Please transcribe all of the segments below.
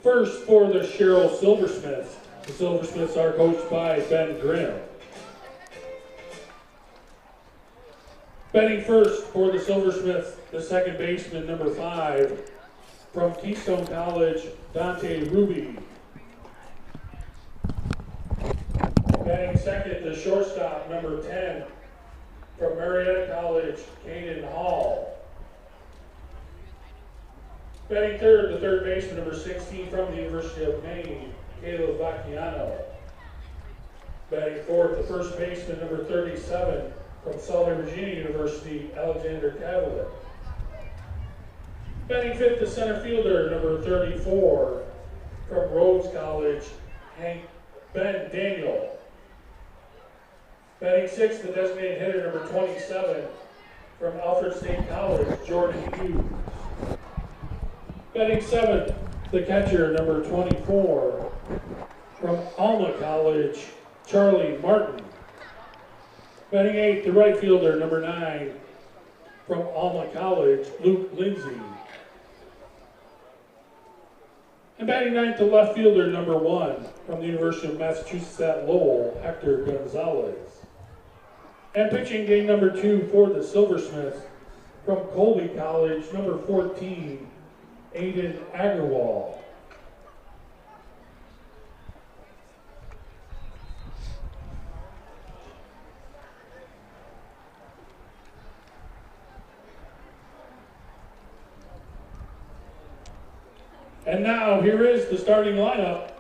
First for the Sherrill Silversmiths. The Silversmiths are coached by Ben Grimm. Batting first for the Silversmiths, the second baseman, number 5, from Keystone College, Dante Ruby. Batting second, the shortstop, number 10, from Marietta College, Caden Hall. Batting third, the third baseman, number 16, from the University of Maine, Caleb Vacchiano. Batting fourth, the first baseman, number 37, from Southern Virginia University, Alexander Cavalier. Batting fifth, the center fielder, number 34, from Rhodes College, Ben Daniel. Batting sixth, the designated hitter, number 27, from Alfred State College, Jordan Hughes. Batting seventh, the catcher, number 24, from Alma College, Charlie Martin. Batting eighth, the right fielder, number 9, from Alma College, Luke Lindsay. And batting ninth, the left fielder, number 1, from the University of Massachusetts at Lowell, Hector Gonzalez. And pitching game number 2 for the Silversmiths, from Colby College, number 14, Aiden Agarwal. And now here is the starting lineup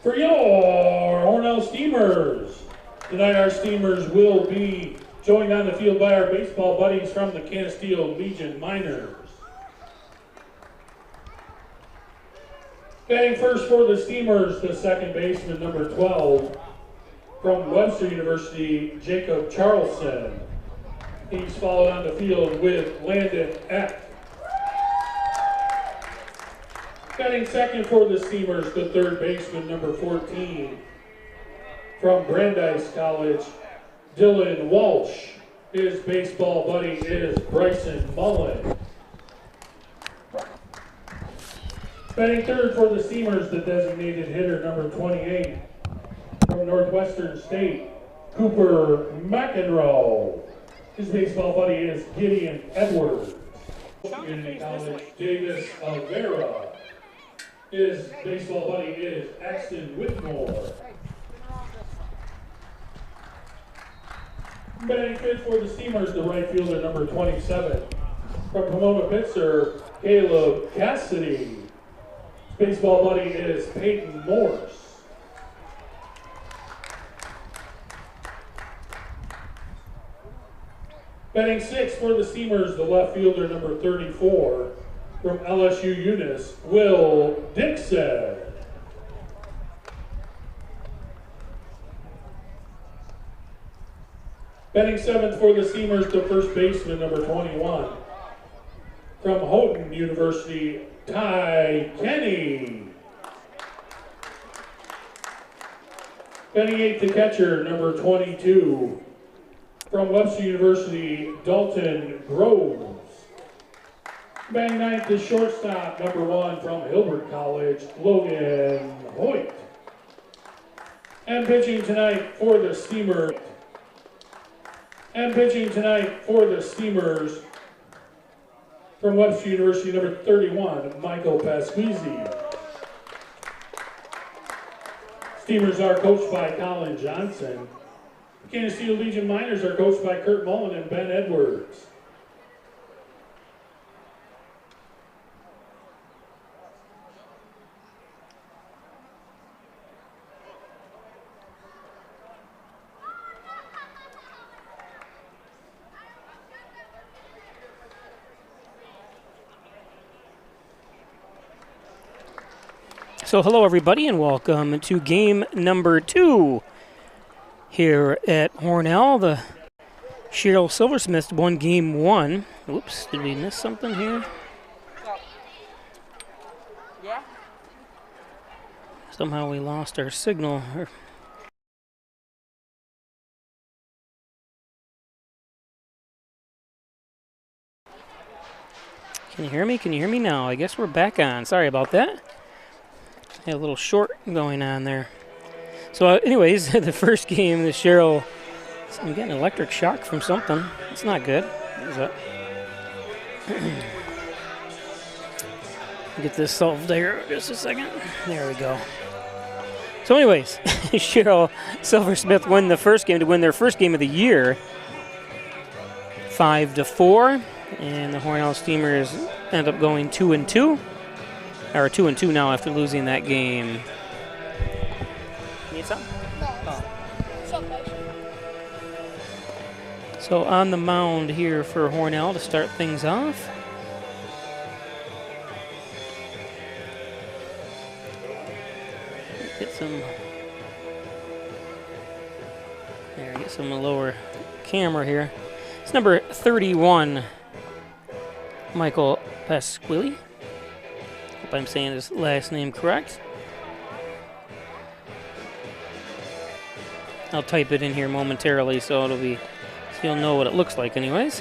for your Hornell Steamers. Tonight our Steamers will be joined on the field by our baseball buddies from the Canisteo Legion Miners. Batting first for the Steamers, the second baseman, number 12, from Webster University, Jacob Charleston. He's followed on the field with Landon Eck. Batting second for the Steamers, the third baseman, number 14, from Brandeis College, Dylan Walsh. His baseball buddy is Bryson Mullen. Batting third for the Steamers, the designated hitter, number 28, from Northwestern State, Cooper McEnroe. His baseball buddy is Gideon Edwards. Community College, Davis Avera. His baseball buddy is Axton Whitmore. Batting fifth for the Steamers, the right fielder, number 27, from Pomona-Pitzer, Caleb Cassidy. His baseball buddy is Peyton Morse. Batting sixth for the Steamers, the left fielder, number 34, from LSU Eunice, Will Dixon. Batting seventh for the Steamers, the first baseman, number 21, from Houghton University, Ty Kenny. Batting eighth, the catcher, number 22, from Webster University, Dalton Groves. Batting ninth, the shortstop, number 1, from Hilbert College, Logan Hoyt. And pitching tonight for the Steamers. From Webster University, number 31, Michael Pasquizzi. Steamers are coached by Colin Johnson. The Canisteo Legion Miners are coached by Kurt Mullen and Ben Edwards. So hello everybody and welcome to game number 2 here at Hornell. The Sherrill Silversmiths won game 1. Oops, did we miss something here? Yeah. Somehow we lost our signal. Can you hear me? Can you hear me now? I guess we're back on. Sorry about that. Had a little short going on there. So anyways, the first game, the Sherrill, I'm getting electric shock from something. It's not good. What is that? Get this solved here just a second. There we go. So anyways, Sherrill Silversmith win the first game to win their first game of the year, 5-4, and the Hornell Steamers end up going 2-2, or 2-2 now after losing that game. Need some? No. So on the mound here for Hornell to start things off. Get some lower camera here. It's number 31, Michael Pasquilli. Hope I'm saying his last name correct. I'll type it in here momentarily so you'll know what it looks like anyways.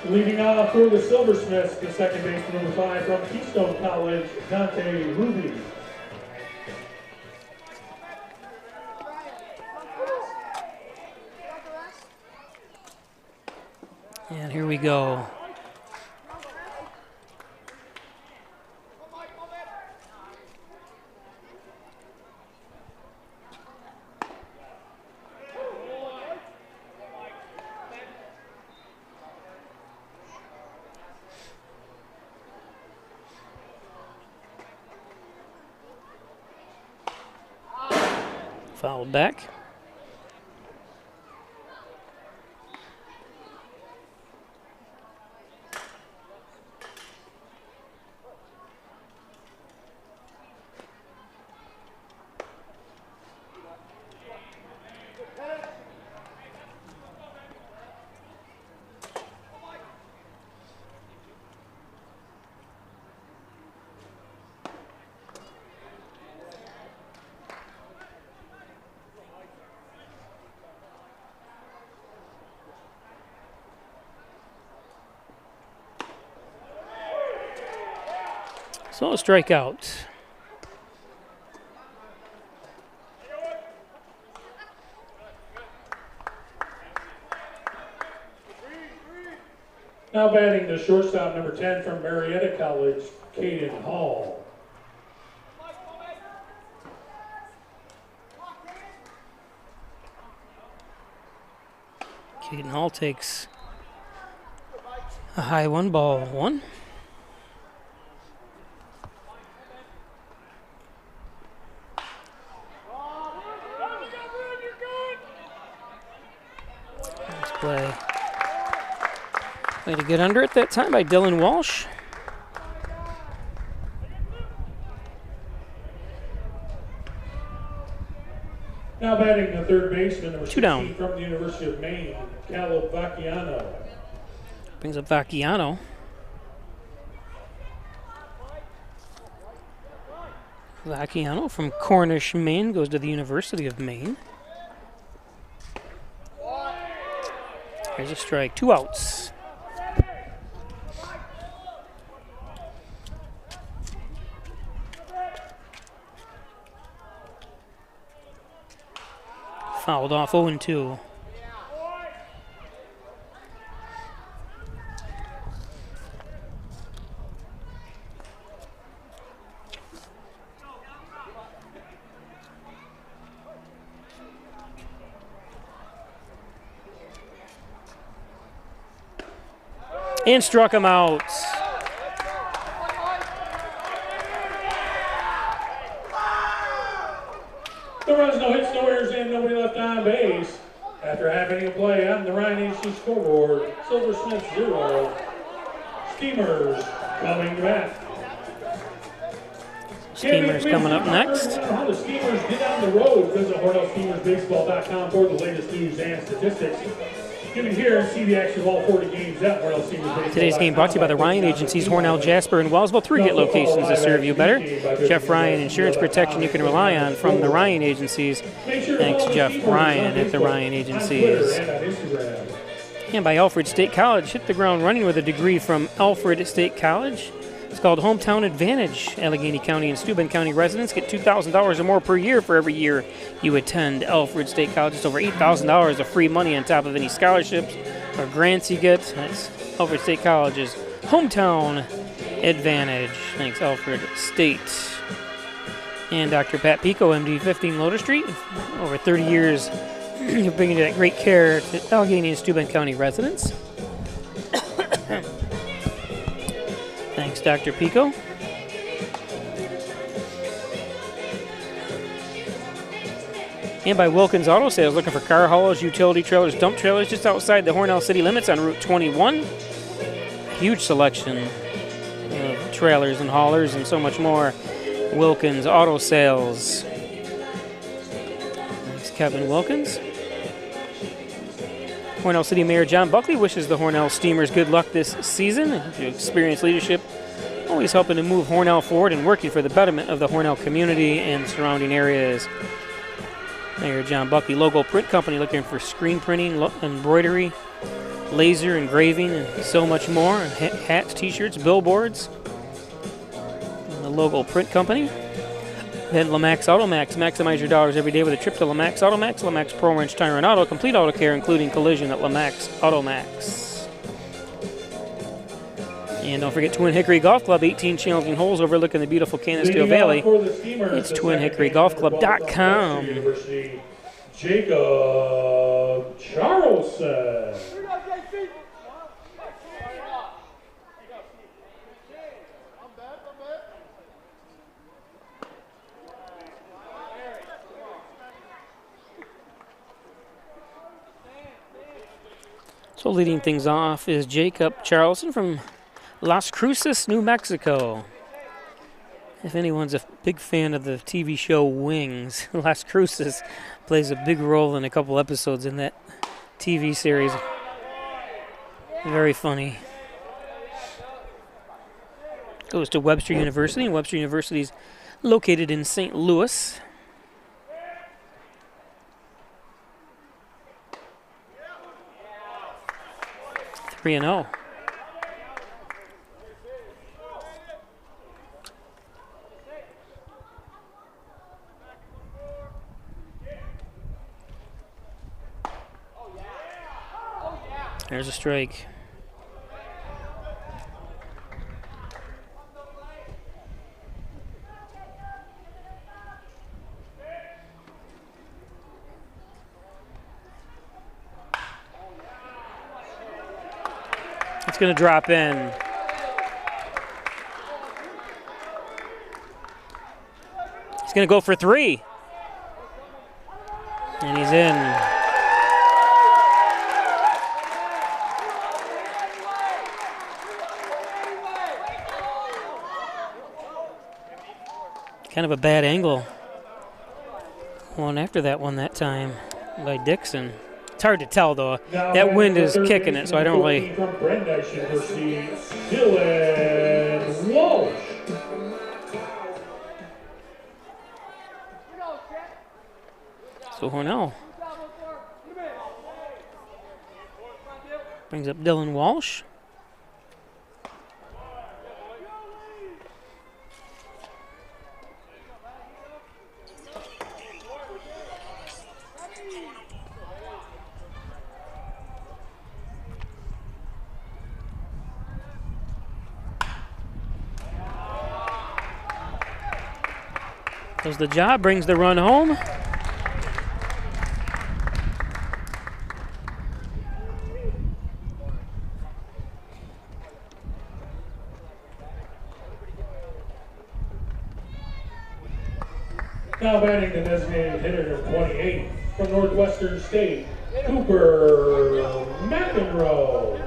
Leading off for the Silversmiths, the second baseman, number 5 from Keystone College, Dante Ruby. And here we go. Fouled back. So a strikeout. Now batting the shortstop, number 10 from Marietta College, Caden Hall. Caden Hall takes a high 1-1. Play. Way to get under it that time by Dylan Walsh. Now batting the third baseman, number 16 down from the University of Maine, Caleb Vacchiano. Brings up Vacchiano. Vacchiano from Cornish, Maine, goes to the University of Maine. Here's a strike, 2 outs. Fouled off 0-2. And struck him out. The runs, no hits, no errors, and nobody left on base. After half inning of play on the Ryan AC scoreboard, Silversmiths 0, Steamers coming back. Steamers coming up next. How the Steamers did on the road. Visit HornellSteamersBaseball.com for the latest news and statistics. You can hear and see the action of all 40 games at HornellSteamersBaseball.com. Today's game brought to you by the Ryan Agencies, Hornell, Jasper, and Wellsville. 3 hit locations to serve you better. Jeff Ryan, insurance protection you can rely on from the Ryan Agencies. Thanks, Jeff Ryan at the Ryan Agencies. And by Alfred State College, hit the ground running with a degree from Alfred State College. It's called Hometown Advantage. Allegheny County and Steuben County residents get $2,000 or more per year for every year you attend Alfred State College. It's over $8,000 of free money on top of any scholarships or grants you get. That's Alfred State College's Hometown Advantage. Thanks, Alfred State. And Dr. Pat Pico, MD, 15 Lotus Street. Over 30 years, you're bringing that great care to Allegheny and Steuben County residents. Thanks, Dr. Pico. And by Wilkins Auto Sales, looking for car haulers, utility trailers, dump trailers just outside the Hornell city limits on Route 21. Huge selection of trailers and haulers and so much more. Wilkins Auto Sales. Thanks, Kevin Wilkins. Hornell City Mayor John Buckley wishes the Hornell Steamers good luck this season. Experienced leadership, always helping to move Hornell forward and working for the betterment of the Hornell community and surrounding areas. Mayor John Buckley, Logo Print Company, looking for screen printing, embroidery, laser engraving, and so much more. Hats, t-shirts, billboards. And the Logo Print Company. Then Lamax Automax. Maximize your dollars every day with a trip to Lamax Automax. Lamax Pro Wrench Tire and Auto. Complete auto care, including collision at Lamax Automax. And don't forget Twin Hickory Golf Club. 18 challenging holes overlooking the beautiful Canisteo Valley. It's twinhickorygolfclub.com. Jacob Charleston. So leading things off is Jacob Charleston from Las Cruces, New Mexico. If anyone's a big fan of the TV show Wings, Las Cruces plays a big role in a couple episodes in that TV series. Very funny. Goes to Webster University, and Webster University is located in St. Louis. Three and 0. There's a strike. It's going to drop in. He's going to go for 3. And he's in. Kind of a bad angle. Going after that one that time by Dixon. It's hard to tell, though. That wind is kicking it, so I don't really... From Brandeis University, Dylan Walsh. So Hornell brings up Dylan Walsh. Does the job, brings the run home. Now batting the designated hitter of 28 from Northwestern State, Cooper McEnroe.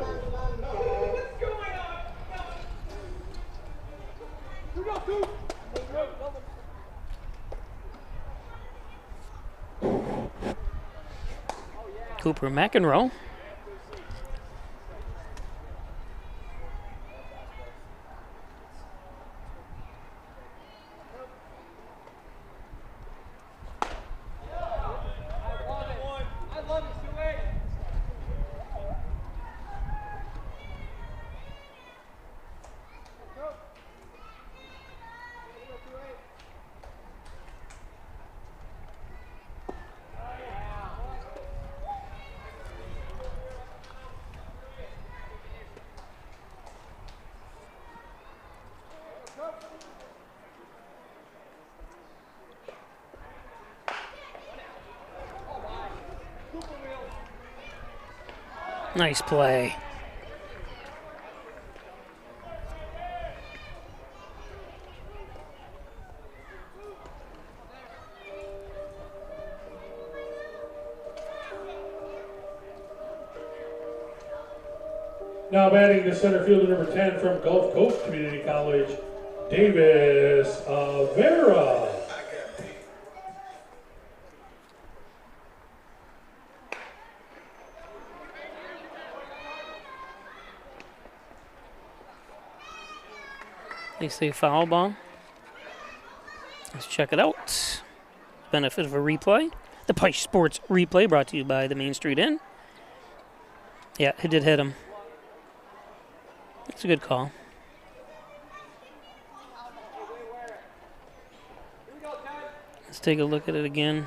Cooper McEnroe. Nice play. Now batting the center fielder number 10 from Gulf Coast Community College, Davis Vera. Nicely foul ball. Let's check it out. Benefit of a replay. The Pike Sports replay brought to you by the Main Street Inn. Yeah, it did hit him. It's a good call. Let's take a look at it again.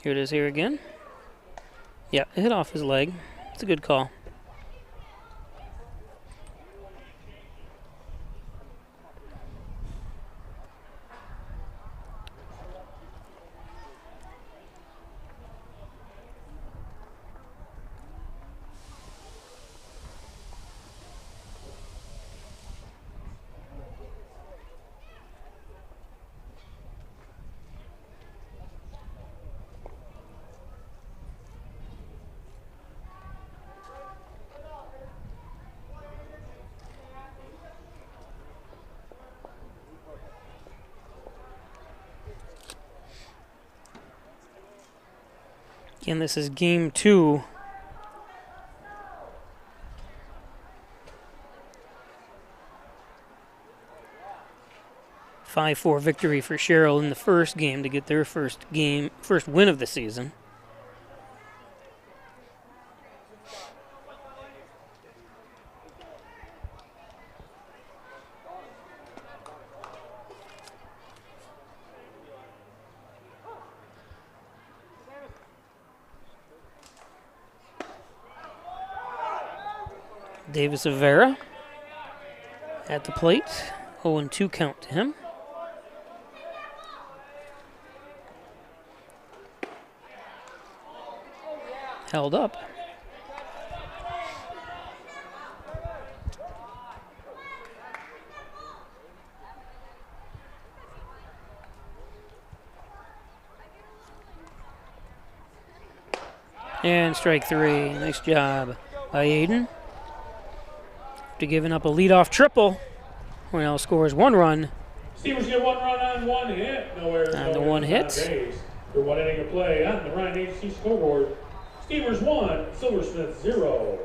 Here it is here again. Yeah, it hit off his leg. It's a good call. Again, this is game 2. A 5-4 victory for Sherrill in the first game to get their first win of the season. Davis Vera at the plate. 0-2 count to him. Held up. And strike 3. Nice job by Aiden. After giving up a leadoff triple, Hornell scores 1 run. Steelers get 1 run on 1 hit. Nowhere. On the 1 hit. For 1 inning of play on the Ryan Agency scoreboard. Steelers 1, Silversmiths 0.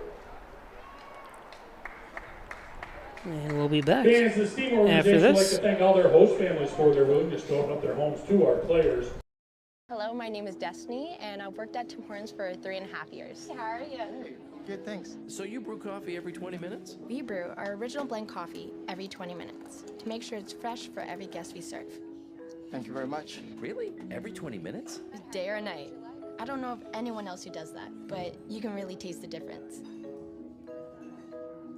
And we'll be back Fans, the Steam organization would like to thank all their host families for their willingness to open up their homes to our players. Hello, my name is Destiny, and I've worked at Tim Hortons for 3.5 years. Hey, how are you? Hey, good, thanks. So you brew coffee every 20 minutes? We brew our original blend coffee every 20 minutes to make sure it's fresh for every guest we serve. Thank you very much. Really? Every 20 minutes? Day or night. I don't know of anyone else who does that, but you can really taste the difference.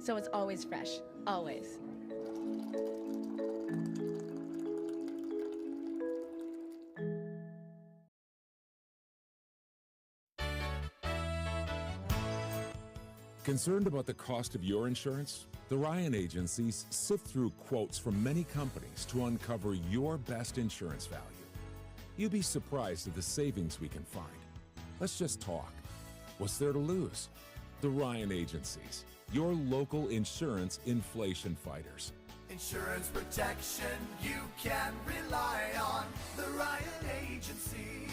So it's always fresh, always. Concerned about the cost of your insurance? The Ryan agencies sift through quotes from many companies to uncover your best insurance value. You'd be surprised at the savings we can find. Let's just talk. What's there to lose? The Ryan agencies, your local insurance inflation fighters. Insurance protection you can rely on. The Ryan Agency.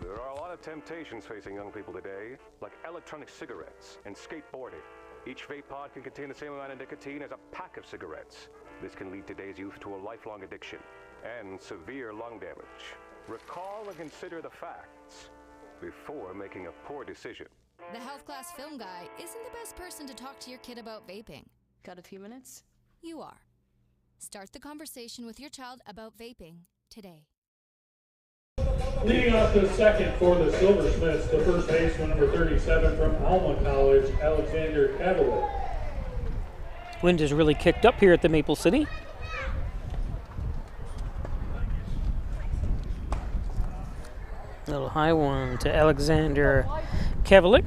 There are a lot of temptations facing young people today, like electronic cigarettes and skateboarding. Each vape pod can contain the same amount of nicotine as a pack of cigarettes. This can lead today's youth to a lifelong addiction and severe lung damage. Recall and consider the facts before making a poor decision. The health class film guy isn't the best person to talk to your kid about vaping. Got a few minutes? You are. Start the conversation with your child about vaping today. Leading off the second for the Silversmiths, the first baseman, number 37 from Alma College, Alexander Cavalier. Wind has really kicked up here at the Maple City. Little high one to Alexander Kavalik.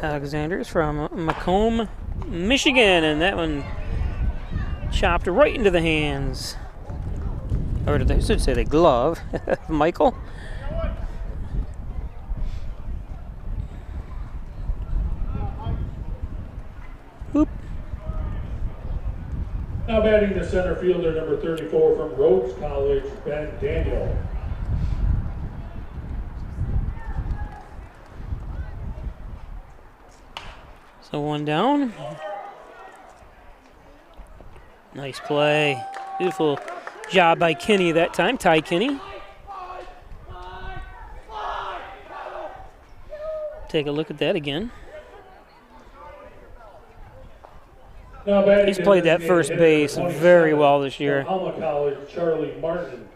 Alexander's from Macomb, Michigan, and that one chopped right into the hands, or I should say the glove, Michael. Whoop. Now batting the center fielder, number 34 from Rhodes College, Ben Daniel. So one down. Nice play. Beautiful job by Kinney that time, Ty Kinney. Take a look at that again. He's played that first base very well this year. Alma College, Charlie Martin.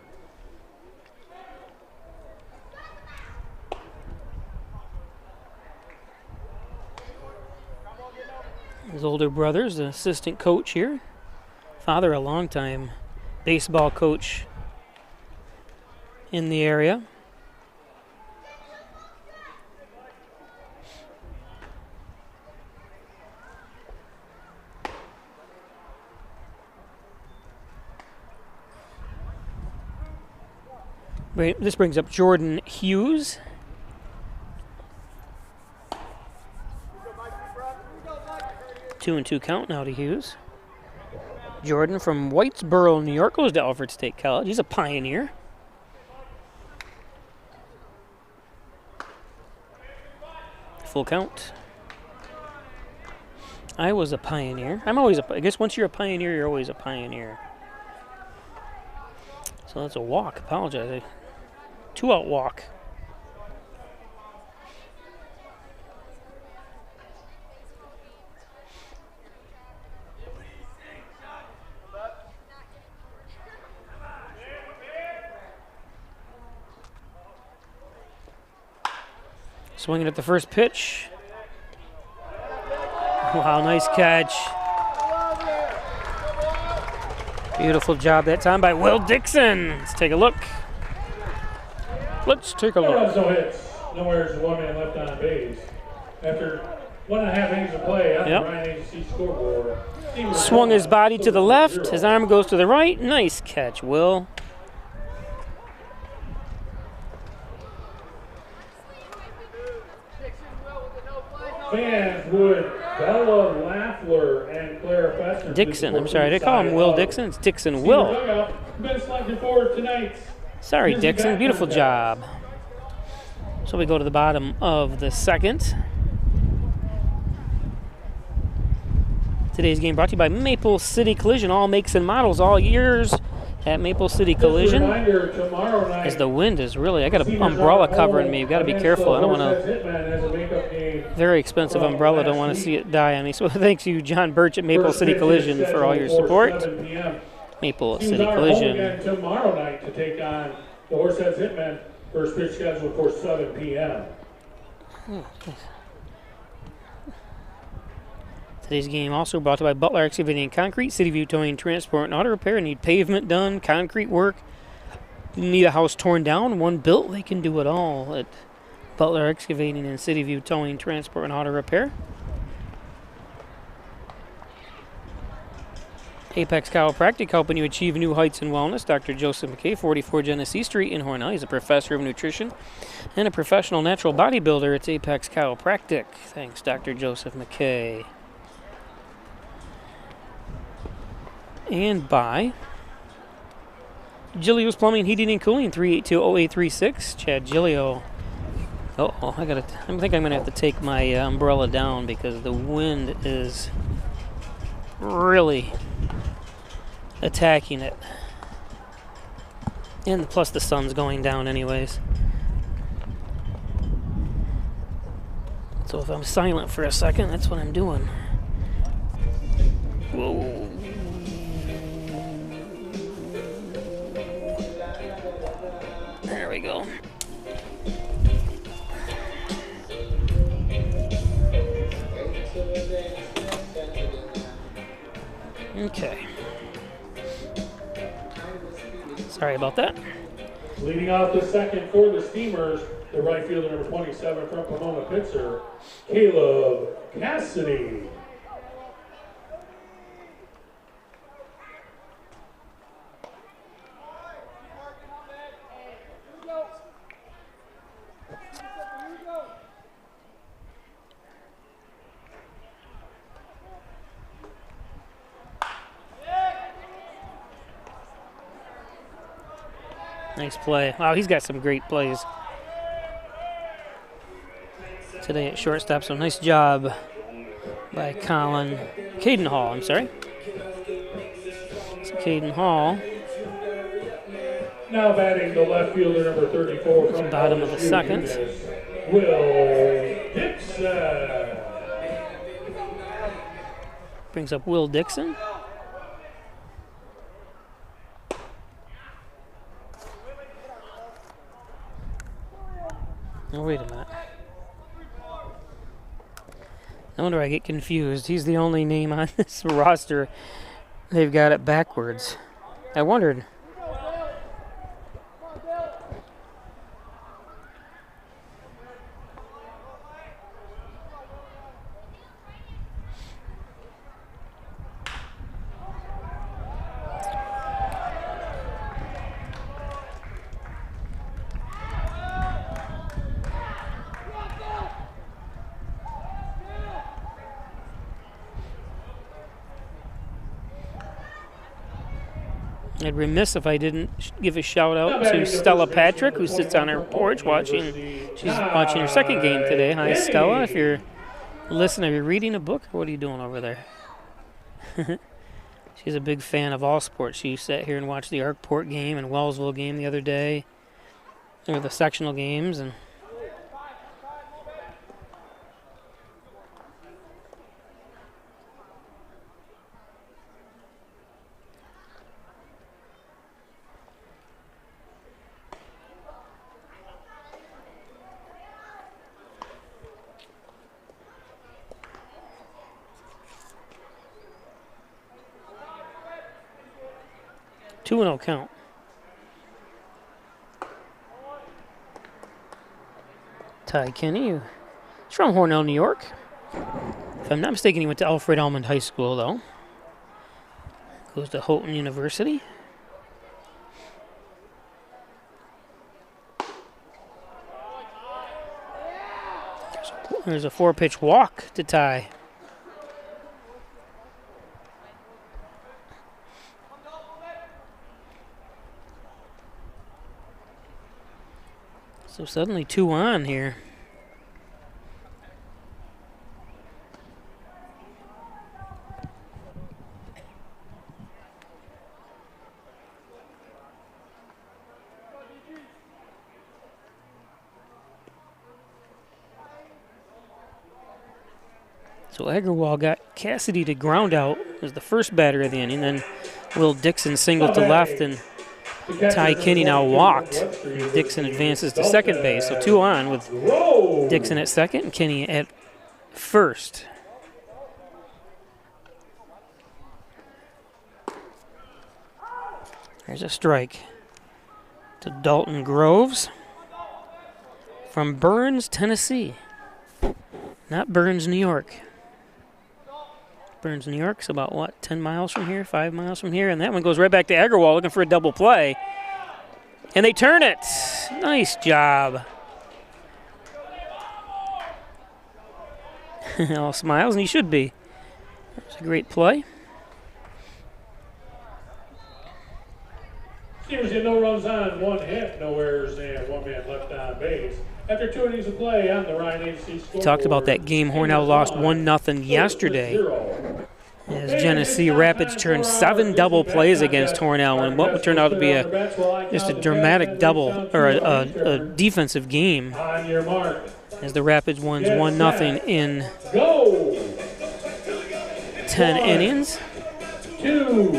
His older brother's the assistant coach here. Father, a longtime baseball coach in the area. This brings up Jordan Hughes. Two and two count now to Hughes. Jordan from Whitesboro, New York, goes to Alfred State College. He's a pioneer. Full count. I was a pioneer. I guess once you're a pioneer, you're always a pioneer. So that's a walk. Apologize. 2-out walk. Swinging at the first pitch. Wow, nice catch. Beautiful job that time by Will Dixon. Let's take a look. No hits. No errors, one man left on base. After 1.5 innings of play on the Ryan Agency scoreboard. Swung his body to the left. His arm goes to the right. Nice catch, Will. Fans would Bella Lafleur and Claire Fester. Dixon, I'm sorry, did I call him Will Dixon? It's Dixon Will. Been selected for tonight's. Sorry, Dixon, beautiful job. So we go to the bottom of the second. Today's game brought to you by Maple City Collision, all makes and models, all years at Maple City Collision. As the wind is really, I got an umbrella covering me. You've got to be careful. I don't want to, very expensive umbrella, don't want to see it die on me. So thanks you, John Birch at Maple City Collision for all your support. Maple City Collision. Tomorrow night to take on the Horseheads Hitmen. First pitch scheduled for 7 p.m. Today's game also brought to you by Butler Excavating and Concrete, City View Towing, Transport, and Auto Repair. Need pavement done, concrete work, need a house torn down, one built. They can do it all at Butler Excavating and City View Towing, Transport, and Auto Repair. Apex Chiropractic, helping you achieve new heights in wellness. Dr. Joseph McKay, 44 Genesee Street in Hornell. He's a professor of nutrition and a professional natural bodybuilder. It's Apex Chiropractic. Thanks, Dr. Joseph McKay. And by Gilio's Plumbing, Heating, and Cooling, 382-0836. Chad Gilio. Uh-oh, I think I'm going to have to take my umbrella down because the wind is really attacking it. And plus the sun's going down anyways. So if I'm silent for a second, that's what I'm doing. Whoa. There we go. Okay. Sorry about that. Leading off the second for the Steamers, the right fielder number 27 from Pomona Pitzer, Caleb Cassidy. Nice play. Wow, he's got some great plays today at shortstop, so nice job by Caden Hall, I'm sorry. So Caden Hall. Now batting the left fielder number 34 from bottom of the second. Will Dixon. Brings up Will Dixon. Oh, wait a minute. No wonder I get confused. He's the only name on this roster. They've got it backwards. I wondered. I'd remiss if I didn't give a shout out to Stella Patrick, who sits on her porch watching. She's watching her second game today. Hi, Stella. If you're listening, are you reading a book, or what are you doing over there? She's a big fan of all sports. She sat here and watched the Arkport game and Wellsville game the other day, or the sectional games, and 2-0 count. Ty Kenny, he's from Hornell, New York. If I'm not mistaken, he went to Alfred Almond High School, though. Goes to Houghton University. There's a 4-pitch walk to Ty. So suddenly 2 on here. So Agarwal got Cassidy to ground out as the first batter of the inning. Then Will Dixon singled to left, and Ty Kinney now walked. And Dixon advances to second base. So 2 on with Dixon at second and Kinney at first. There's a strike to Dalton Groves from Burns, Tennessee. Not Burns, New York. Burns, New York's about, what, 10 miles from here, 5 miles from here? And that one goes right back to Agarwal looking for a double play. And they turn it. Nice job. All smiles, and he should be. That's a great play. Steelers get no runs on, 1 hit, no errors, and 1 man left on base. After 2 innings of play on the Ryan Agency scoreboard, Talked about that game. Hornell lost 1-0 yesterday, as Genesee Rapids turned 7 double plays against Hornell in what would turn out to be just a dramatic double, or a defensive game, on your mark. as the Rapids wins 1-0 in Go! 10 innings. 2,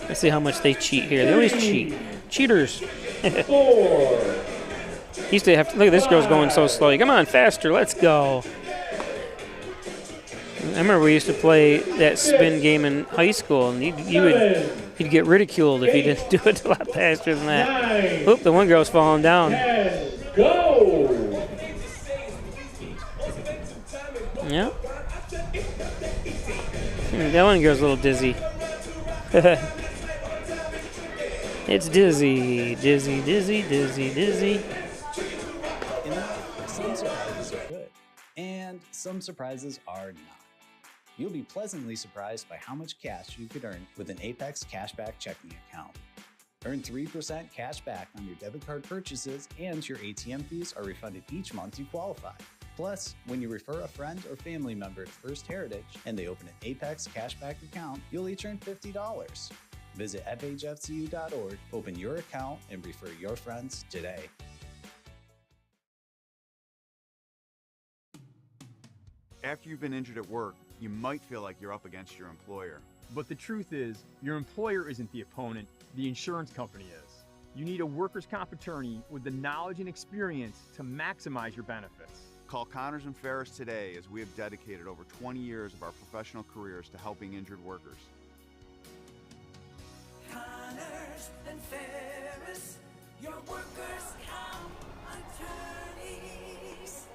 Let's see how much they cheat here. They always cheat. Cheaters. 4. Used to have to, look at this girl's going so slow. Come on, faster, let's go. I remember we used to play that spin game in high school, and you'd get ridiculed if you didn't do it a lot faster than that. Oop, the one girl's falling down. 10, go! Yeah. That one girl's a little dizzy. It's dizzy, dizzy, dizzy, dizzy, dizzy. You know, some surprises are good, and some surprises are not. You'll be pleasantly surprised by how much cash you could earn with an Apex Cashback checking account. Earn 3% cash back on your debit card purchases, and your ATM fees are refunded each month you qualify. Plus, when you refer a friend or family member to First Heritage and they open an Apex Cashback account, you'll each earn $50. Visit fhfcu.org, open your account, and refer your friends today. After you've been injured at work, you might feel like you're up against your employer. But the truth is, your employer isn't the opponent, the insurance company is. You need a workers' comp attorney with the knowledge and experience to maximize your benefits. Call Connors and Ferris today, as we have dedicated over 20 years of our professional careers to helping injured workers. Connors and Ferris, your workers' comp attorneys.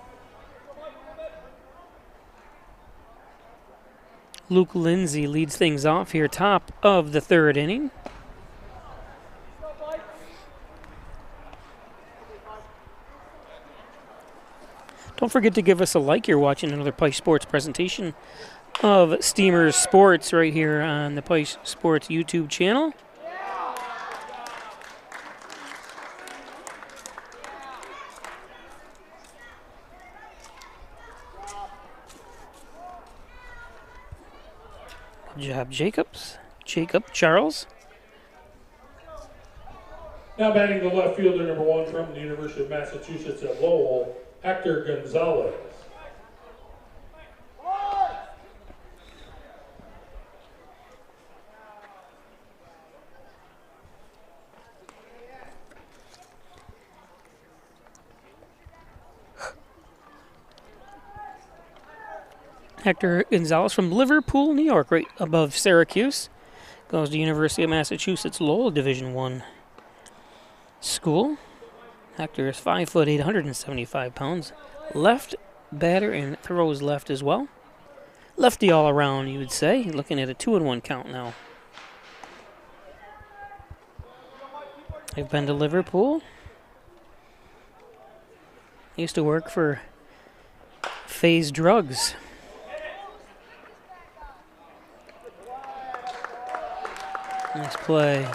Luke Lindsay leads things off here, top of the third inning. Don't forget to give us a like. You're watching another Pike Sports presentation of Steamers Sports right here on the Pike Sports YouTube channel. Good job, Jacob Charles. Now batting the left fielder, number 1 from the University of Massachusetts at Lowell, Hector Gonzalez. Hector Gonzalez from Liverpool, New York, right above Syracuse. Goes to University of Massachusetts Lowell Division I school. Hector is 5'8", 175 pounds. Left batter and throws left as well. Lefty all around, you would say. Looking at a 2-1 count now. I've been to Liverpool. I used to work for Phase Drugs. Nice play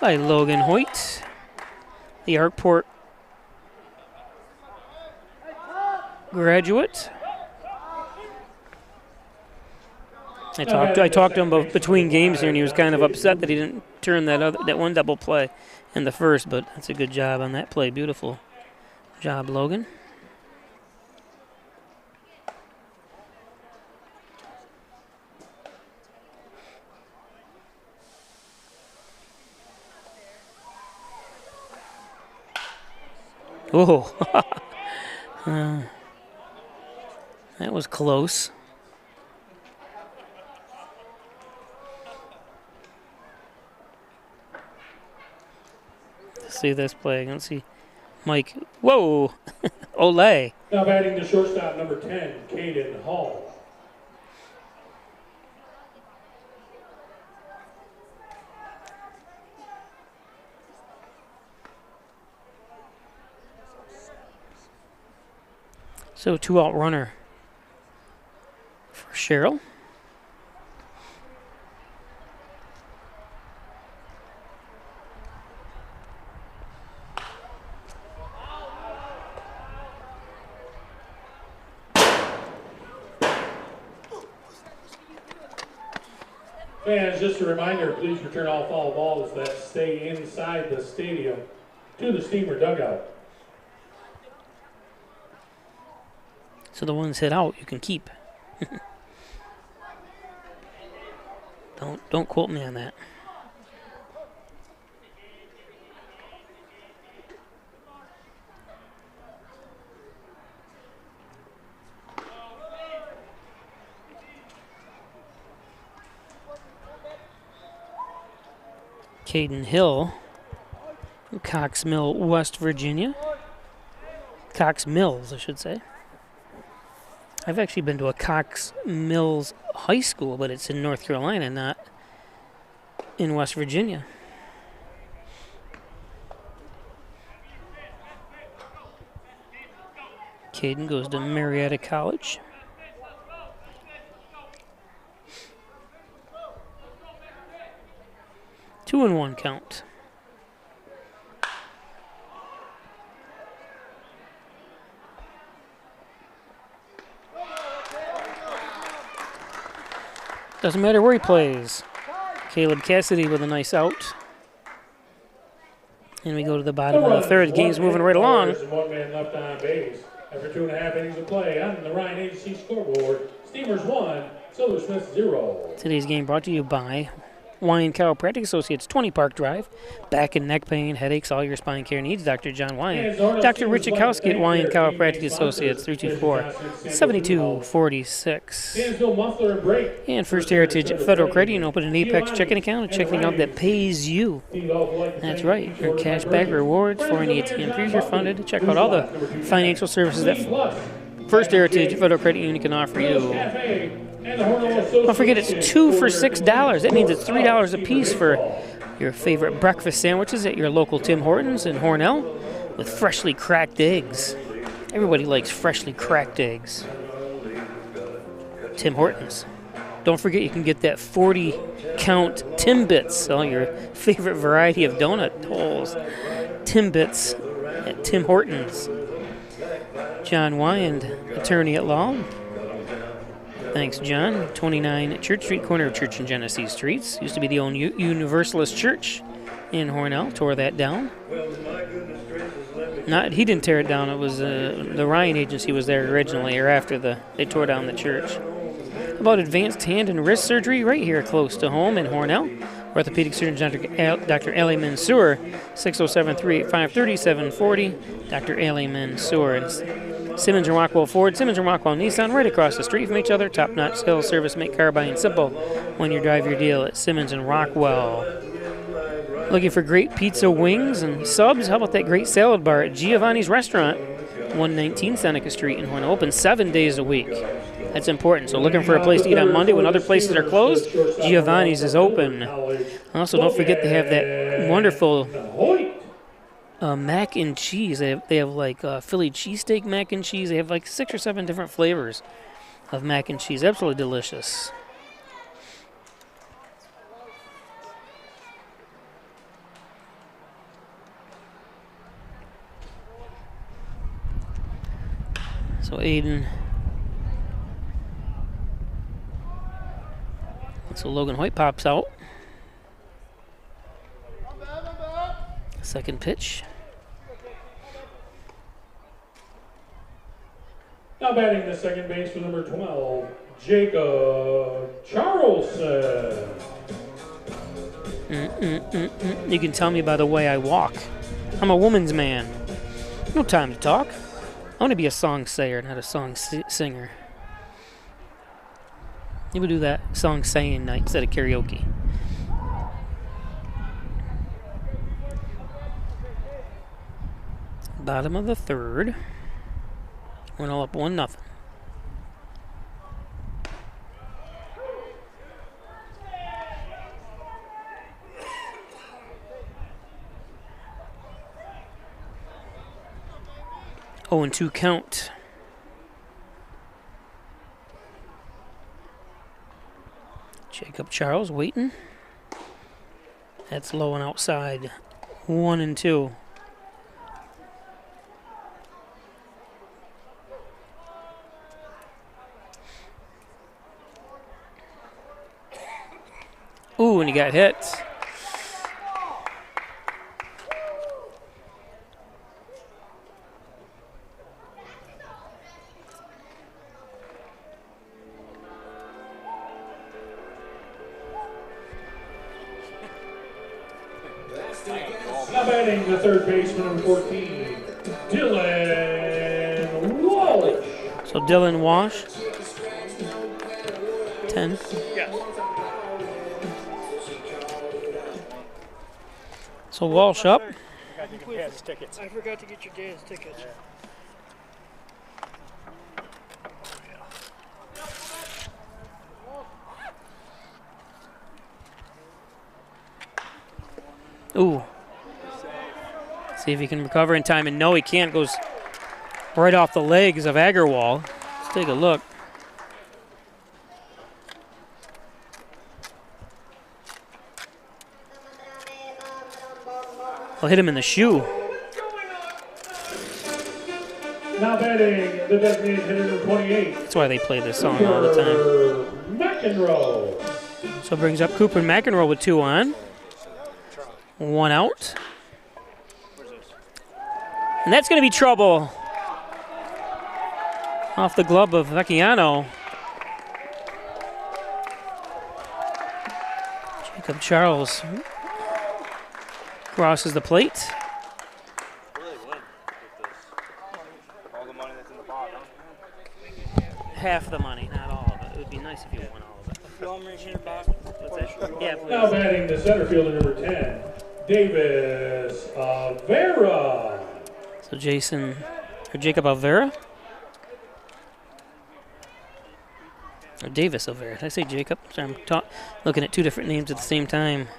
by Logan Hoyt, the Arkport graduate. I talked to him between games here, and he was kind of upset that he didn't turn that one double play in the first, but that's a good job on that play. Beautiful job, Logan. Oh, that was close. Let's see this play. Let's see Mike. Whoa, Olay. Now batting the shortstop, number 10, Caden Hall. So 2-out runner for Sherrill. Fans, just a reminder, please return all foul balls that stay inside the stadium to the Steamer dugout. So the ones hit out, you can keep. Don't quote me on that. Caden Hill, Cox Mill, West Virginia. Cox Mills, I should say. I've actually been to a Cox Mills high school, but it's in North Carolina, not in West Virginia. Caden goes to Marietta College. Two and one count. Doesn't matter where he plays. Caleb Cassidy with a nice out. And we go to the bottom of the third. Game's moving right along. One man left on base. After 2.5 innings of play on the Ryan Agency scoreboard, Steamers 1, Silversmiths 0. Today's game brought to you by Wyan Chiropractic Associates, 20 Park Drive. Back and neck pain, headaches, all your spine care needs. Dr. John Wyan. Dr. Richard Kowski at Wyan Chiropractic Associates, 324-7246. And First Heritage Federal Credit Union, open an Apex checking account, a checking account that pays you. That's right, your cash back rewards, foreign ATM fees are funded. Check out all the financial services that First Heritage Federal Credit Union can offer you. Don't forget, it's 2 for $6. That means it's $3 a piece for your favorite breakfast sandwiches at your local Tim Hortons in Hornell with freshly cracked eggs. Everybody likes freshly cracked eggs. Tim Hortons. Don't forget, you can get that 40-count Timbits, all your favorite variety of donut holes. Timbits at Tim Hortons. John Wyand, attorney at law. Thanks, John. 29 Church Street, corner of Church and Genesee Streets. Used to be the old Universalist Church in Hornell. Tore that down. He didn't tear it down. It was the Ryan Agency was there originally, or after they tore down the church. How about advanced hand and wrist surgery right here close to home in Hornell? Orthopedic surgeon Dr. Ali Mansour, 607-385-3740. Dr. Ali Mansour. Simmons and Rockwell Ford, Simmons and Rockwell Nissan, right across the street from each other. Top-notch sales service, make car buying simple when you drive your deal at Simmons and Rockwell. Looking for great pizza, wings, and subs? How about that great salad bar at Giovanni's Restaurant, 119 Seneca Street in Hornell, open 7 days a week. That's important. So looking for a place to eat on Monday when other places are closed? Giovanni's is open. Also, don't forget they have that wonderful mac and cheese. They have like Philly cheesesteak mac and cheese. They have like 6 or 7 different flavors of mac and cheese. Absolutely delicious. So Aiden. So Logan Hoyt pops out. Second pitch. Now batting the second base for number 12, Jacob Charleston. You can tell me by the way I walk. I'm a woman's man. No time to talk. I want to be a song sayer, not a song singer. Maybe do that song saying night instead of karaoke. Bottom of the third. We're all up 1-0. Oh, and 2 count. Jacob Charles waiting. That's low and outside. 1-2. Ooh, and he got hit. Now batting the third baseman, number 14, Dylan Walsh. So Dylan Walsh. 10. Yeah. So Walsh up. I forgot to get your dad's tickets. Ooh. See if he can recover in time. And no, he can't. Goes right off the legs of Agarwal. Let's take a look. I'll hit him in the shoe. Now batting the designated hitter number 28. That's why they play this song all the time. McEnroe. So brings up Cooper McEnroe with 2 on. 1 out. And that's going to be trouble. Off the glove of Vecchiano. Jacob Charles crosses the plate. Half the money, not all of it. It would be nice if you won all of it. You want me to hear about? Yeah, please. Now batting the center fielder number 10, Davis Vera. So Jacob Alvera? Or Davis Alvera. Did I say Jacob? Sorry, I'm looking at 2 different names at the same time.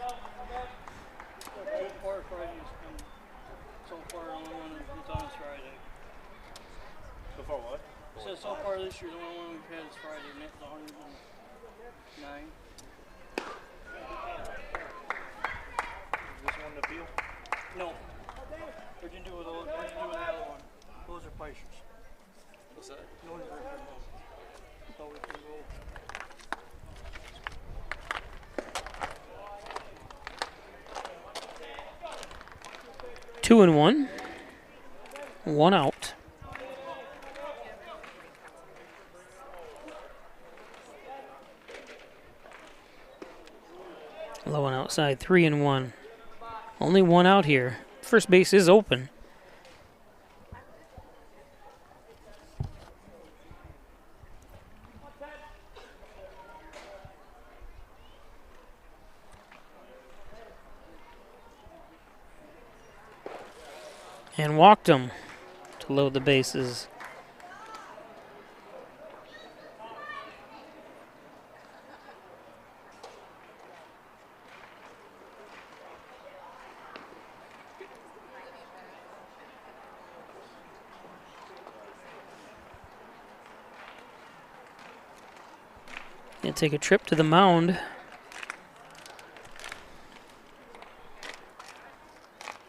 So far this year, the only one we've had is Friday, and that's 109. This one the field? No. We can do with the other one. Those are Picers. What's that? No one's very good. So we can go. Two and one. 1 out. Low and outside, 3 and 1. Only 1 out here. First base is open. And walked him to load the bases. Gonna take a trip to the mound.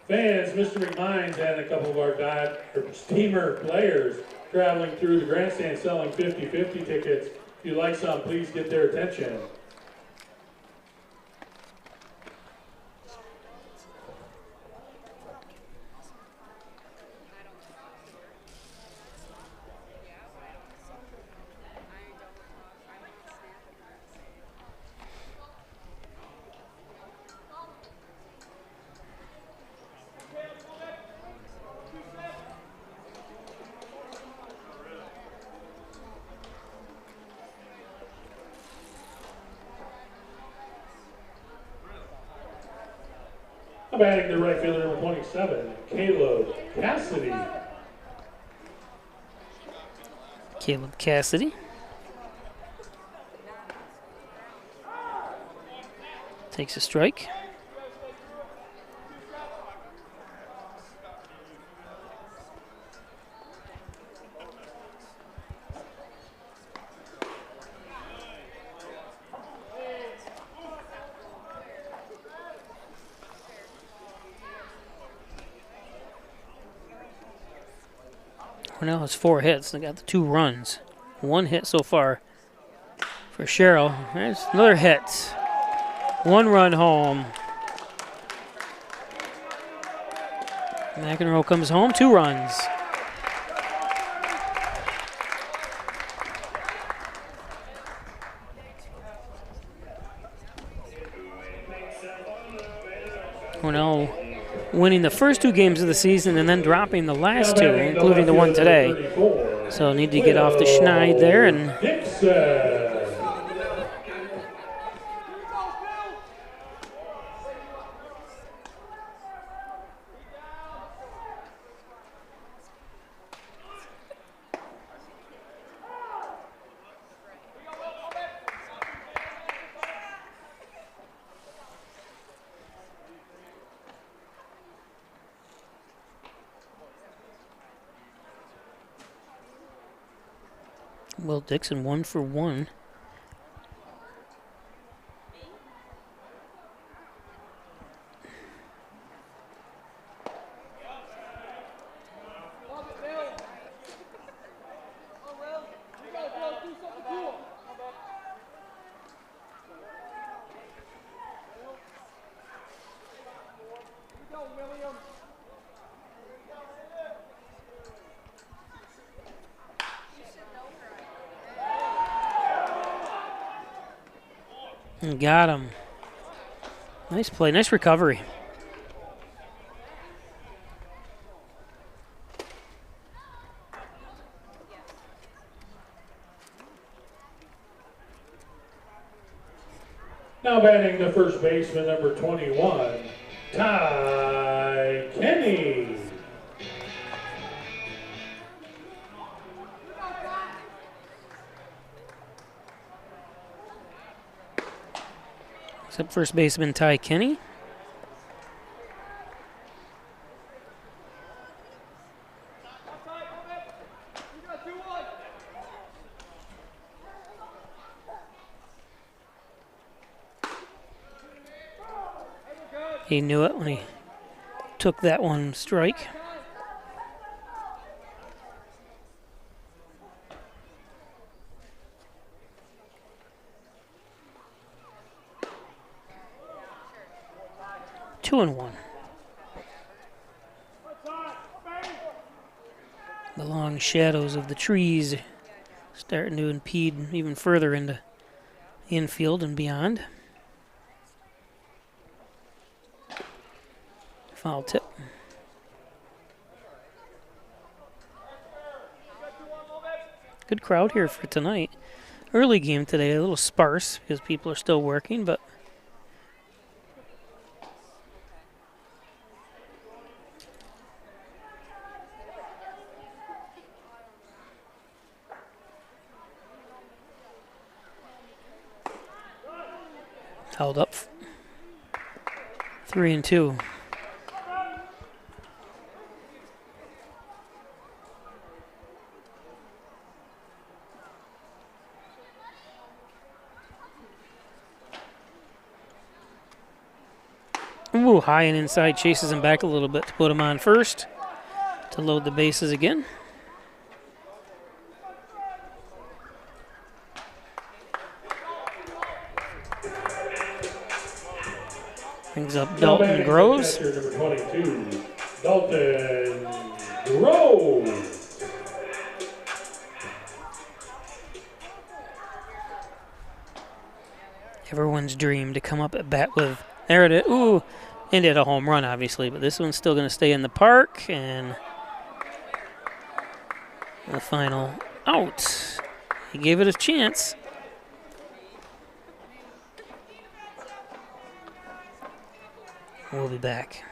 Fans, Mr. McMines and a couple of our steamer players traveling through the grandstand selling 50-50 tickets. If you'd like some, please get their attention. Batting the right fielder number 27, Caleb Cassidy. Caleb Cassidy. Takes a strike. Hornell has 4 hits. They got the 2 runs. 1 hit so far for Sherrill. There's another hit. 1 run home. McEnroe comes home. 2 runs. Hornell winning the first 2 games of the season and then dropping the last 2, including the one today. So need to get off the schneid there. And Will Dixon 1 for 1. And got him. Nice play, nice recovery. Now batting the first baseman, number 21, Ty Kenny. Except first baseman Ty Kenny. He knew it when he took that one strike. Two and one. The long shadows of the trees starting to impede even further into the infield and beyond. Foul tip. Good crowd here for tonight. Early game today, a little sparse because people are still working, but held up. 3-2. Ooh, high and inside, chases him back a little bit to put him on first to load the bases again. Brings up Dalton Groves. Number 22, Dalton Groves. Everyone's dream to come up at bat with, there it is, ooh, ended a home run obviously, but this one's still going to stay in the park, and the final out. He gave it a chance. We'll be back.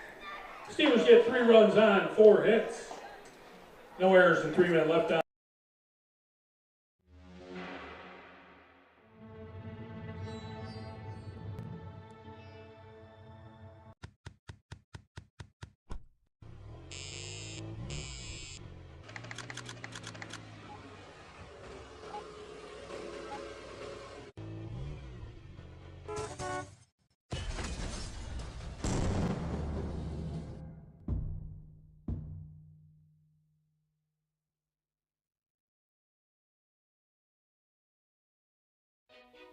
Steelers get 3 runs on, 4 hits. No errors and 3 men left on.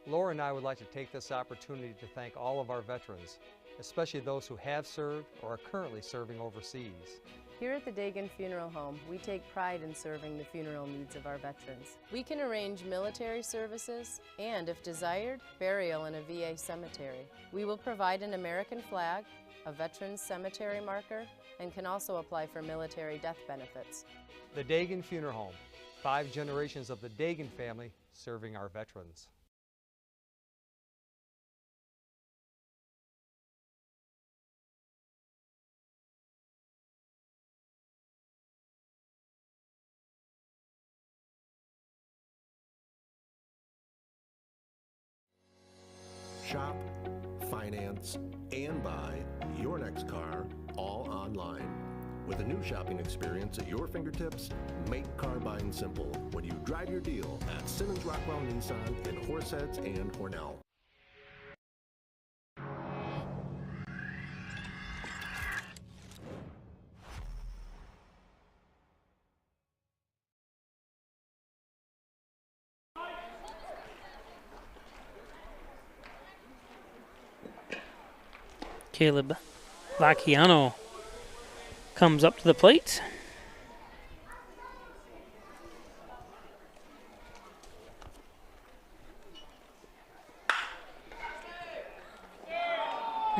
Laura and I would like to take this opportunity to thank all of our veterans, especially those who have served or are currently serving overseas. Here at the Dagan Funeral Home, we take pride in serving the funeral needs of our veterans. We can arrange military services and, if desired, burial in a VA cemetery. We will provide an American flag, a veteran's cemetery marker, and can also apply for military death benefits. The Dagan Funeral Home, 5 generations of the Dagan family serving our veterans. Shop, finance, and buy your next car all online With a new shopping experience at your fingertips, make car buying simple when you drive your deal at Simmons Rockwell Nissan in Horseheads and Hornell. Caleb Vacchiano comes up to the plate.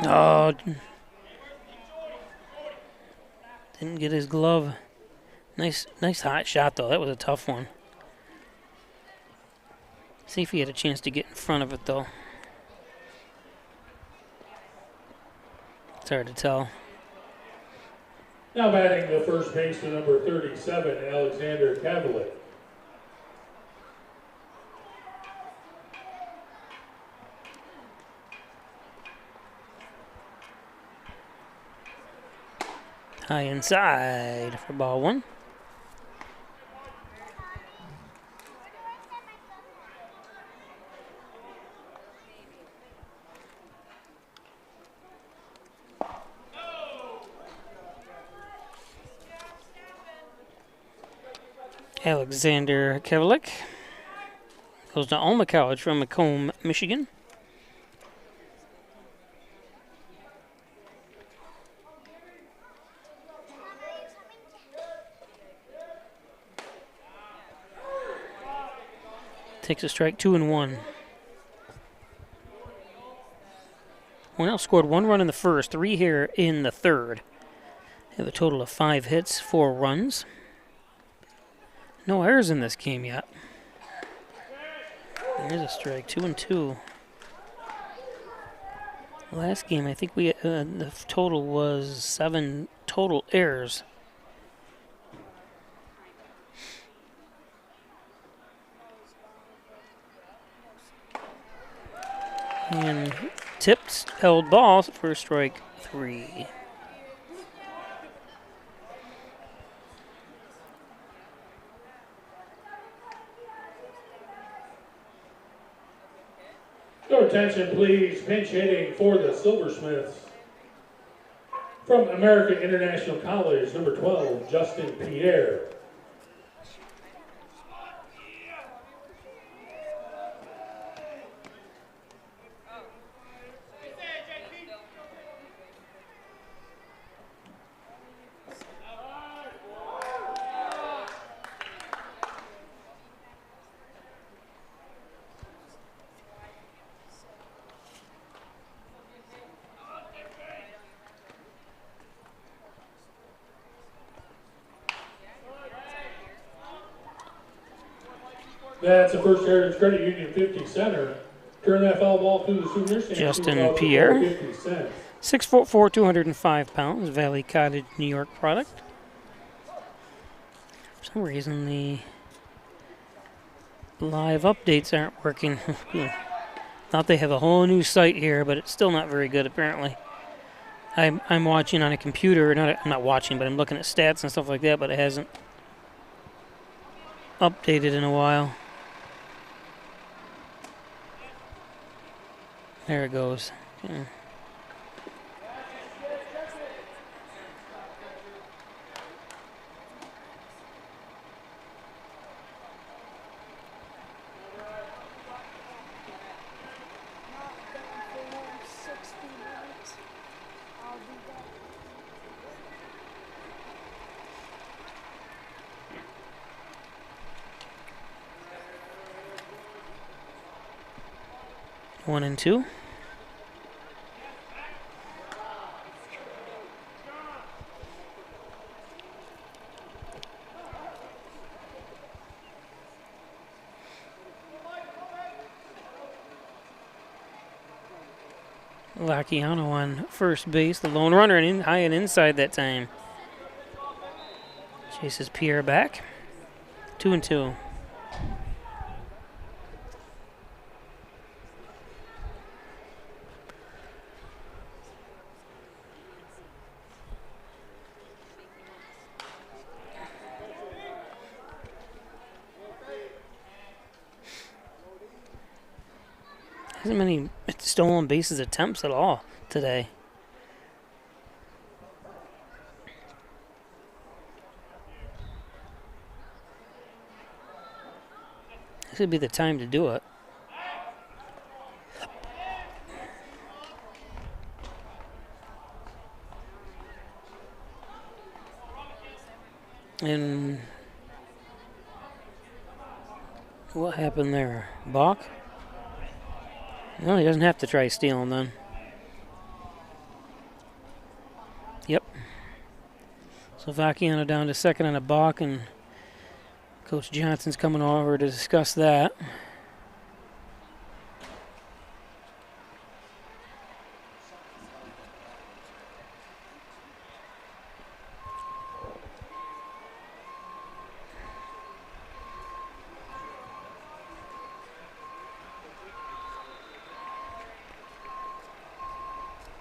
Oh, didn't get his glove. Nice hot shot though. That was a tough one. See if he had a chance to get in front of it though. It's hard to tell. Now batting the first baseman, number 37, Alexander Cavalier. High inside for ball one. Alexander Cavalier goes to Alma College from Macomb, Michigan. Takes a strike, 2-1. Hornell scored 1 run in the first, 3 here in the third. They have a total of 5 hits, 4 runs. No errors in this game yet. There's a strike, 2-2. Last game, I think the total was 7 total errors. And tipped, held ball for strike 3. Your attention, please. Pinch hitting for the Silversmiths. From American International College, number 12, Justin Pierre. That's the first Heritage Credit Union 50 center. Turn that foul ball to the Sooners. Justin Pierre, 6'4", 205 pounds, Valley Cottage, New York product. For some reason, the live updates aren't working. Thought they have a whole new site here, but it's still not very good apparently. I'm watching on a computer. I'm not watching, but I'm looking at stats and stuff like that, but it hasn't updated in a while. There it goes. Yeah. One and two. Vacchiano on first base, the lone runner, and high and inside that time. Chases Pierre back. 2-2. Hasn't many stolen bases attempts at all today. This would be the time to do it. And what happened there? Balk? No, he doesn't have to try stealing then. Yep. So Vacchiano down to second on a balk, and Coach Johnson's coming over to discuss that.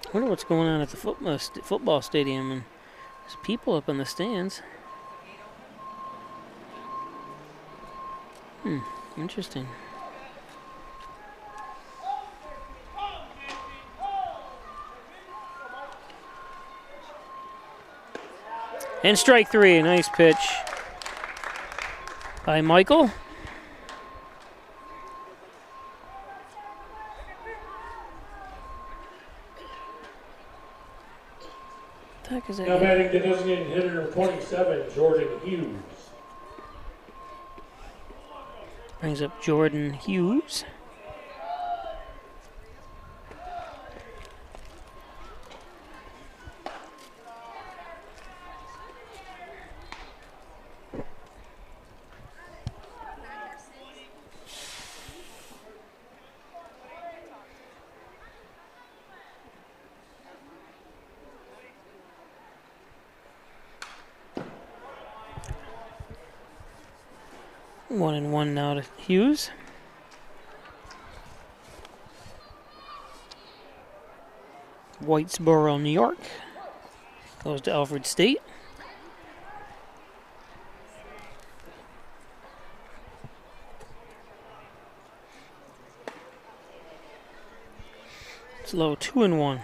I wonder what's going on at the football stadium, and there's people up in the stands. Interesting. And strike three, nice pitch by Michael. Now batting the designated hitter of 27, Jordan Hughes. Brings up Jordan Hughes. One and one now to Hughes. Whitesboro, New York. Goes to Alfred State. It's low 2-1.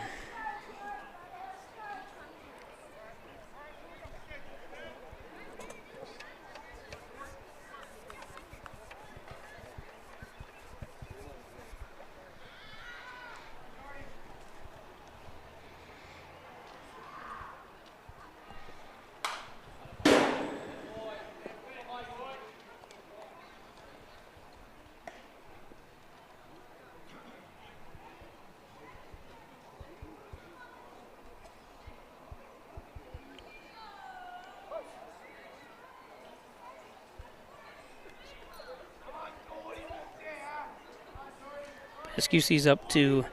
Escusi's up to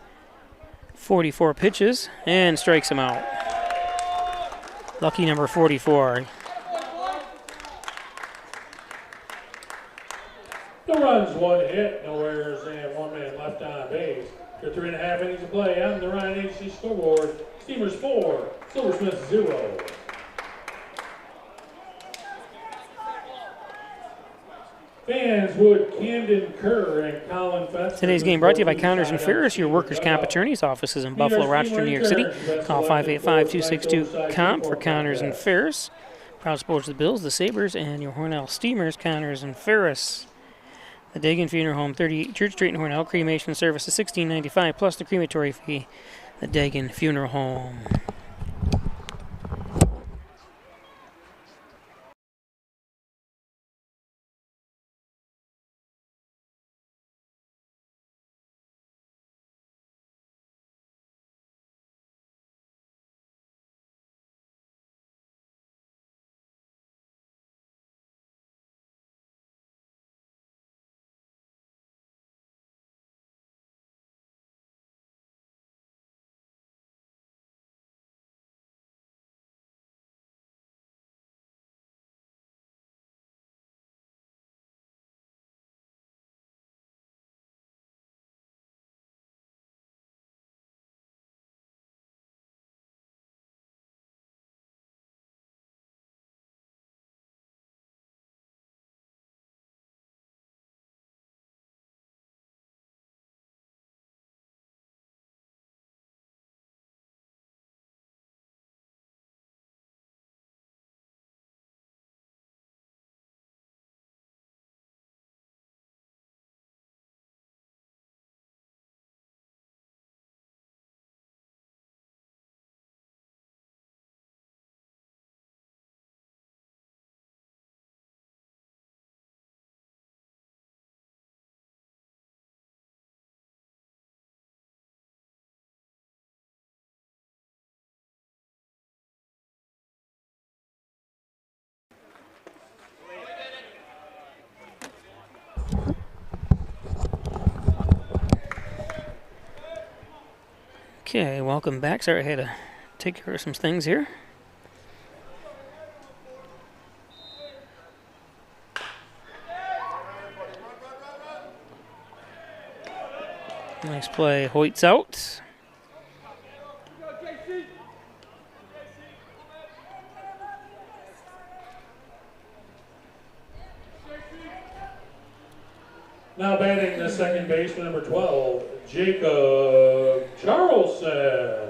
44 pitches and strikes him out. Lucky number 44. No runs, one hit, no errors, and one man left on base. After 3.5 innings of play on the Ryan Agency scoreboard, Steamers 4, Silversmiths 0. Fans Wood, Camden Kerr, and Colin Fetzer. Today's game brought to you by Connors and Ferris, your workers' comp attorneys. Offices in Buffalo, Rochester, New York City. Call 585-262-COMP for Connors and Ferris. Proud supporters of the Bills, the Sabres, and your Hornell Steamers, Connors and Ferris. The Dagan Funeral Home, 38 Church Street in Hornell. Cremation service is $16.95 plus the crematory fee. The Dagan Funeral Home. Okay, welcome back. Sorry, I had to take care of some things here. Nice play. Hoyt's out. Now batting the second baseman, number 12, Jacob Charleston.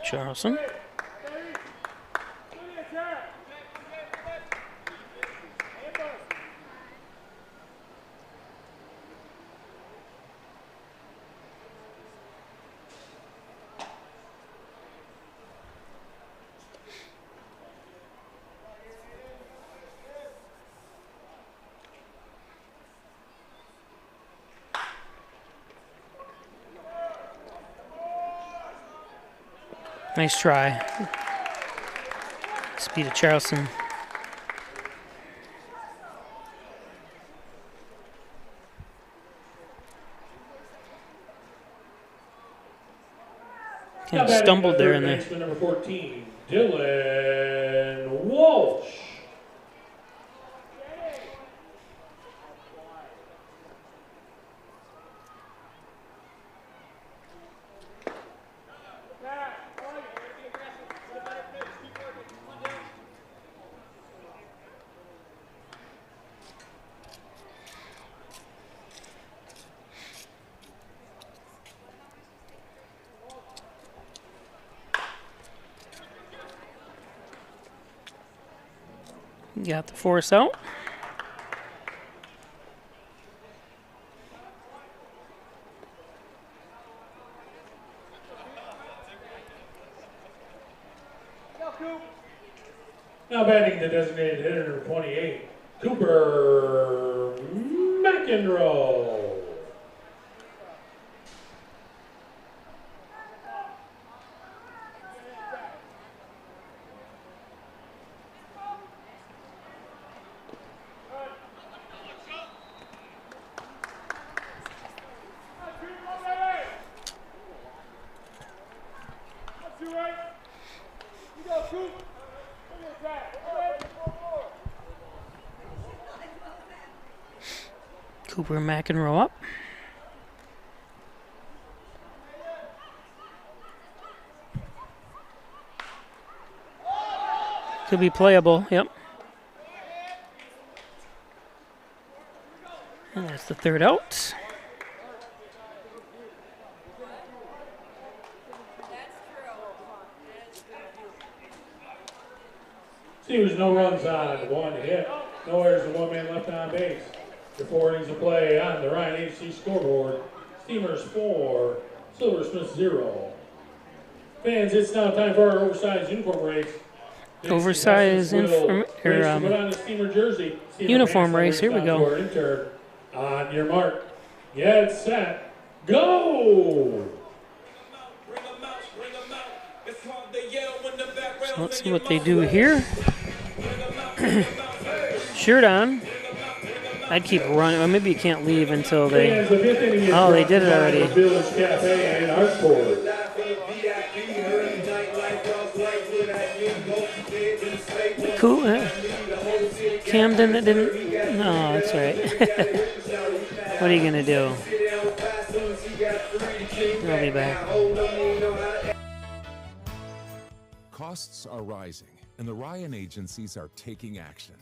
Charleston. Nice try. Speed of Charleston. Kind of stumbled there in there. Number 14, Dylan Walsh. Got the force out. Now batting the designated hitter, number 28, Cooper McEnroe. Cooper McEnroe up. Could be playable, yep. And that's the third out. Steelers no runs on, one hit, no errors, and one man left on base. The 4 innings of play on the Ryan Agency scoreboard. Steamers 4, Silversmiths 0. Fans, it's now time for our oversized uniform race. Oversized uniform race. Here we go. On your mark, get set, go! So let's see what they do here. Shirt on. I'd keep running. Well, maybe you can't leave until they. Oh, they did it already. Cool. Camden, that didn't. No, that's all right. What are you gonna do? I'll be back. Costs are rising, and the Ryan agencies are taking action.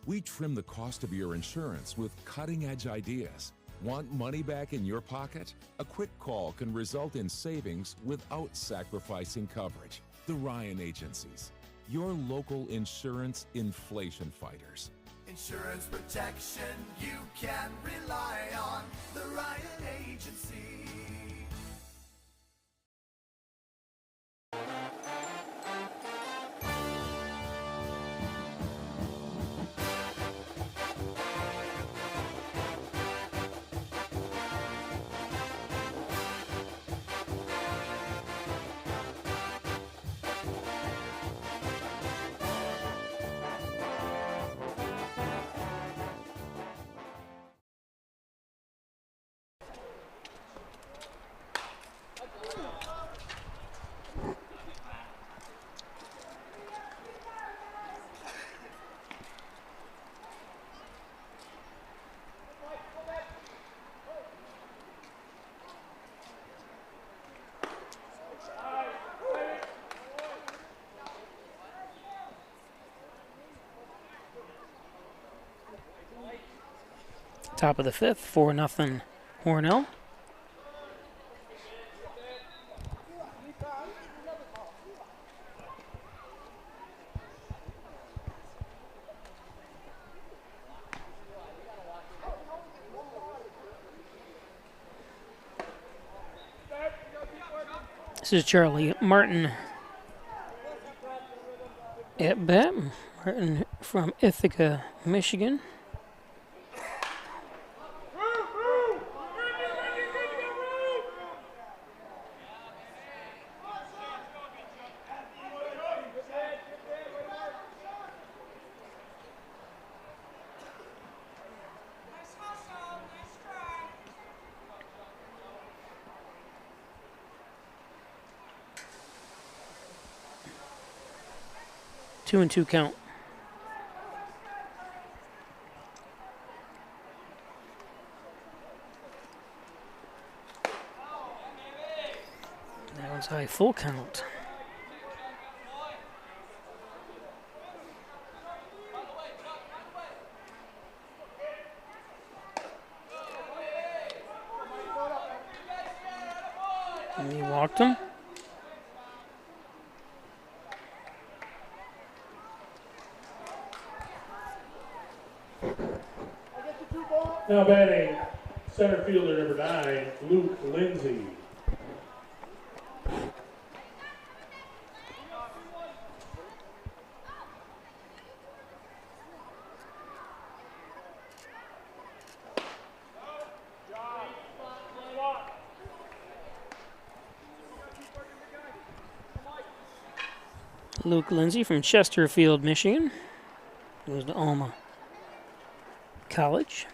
We trim the cost of your insurance with cutting-edge ideas. Want money back in your pocket? A quick call can result in savings without sacrificing coverage. The Ryan Agencies, your local insurance inflation fighters. Insurance protection you can rely on. The Ryan Agency. Top of the fifth, 4-0 Hornell. This is Charlie Martin at bat. Martin from Ithaca, Michigan. Two and two count. That one's high, full count. And he walked him. Now batting center fielder number 9, Luke Lindsay. Luke Lindsay from Chesterfield, Michigan. Goes to Alma College.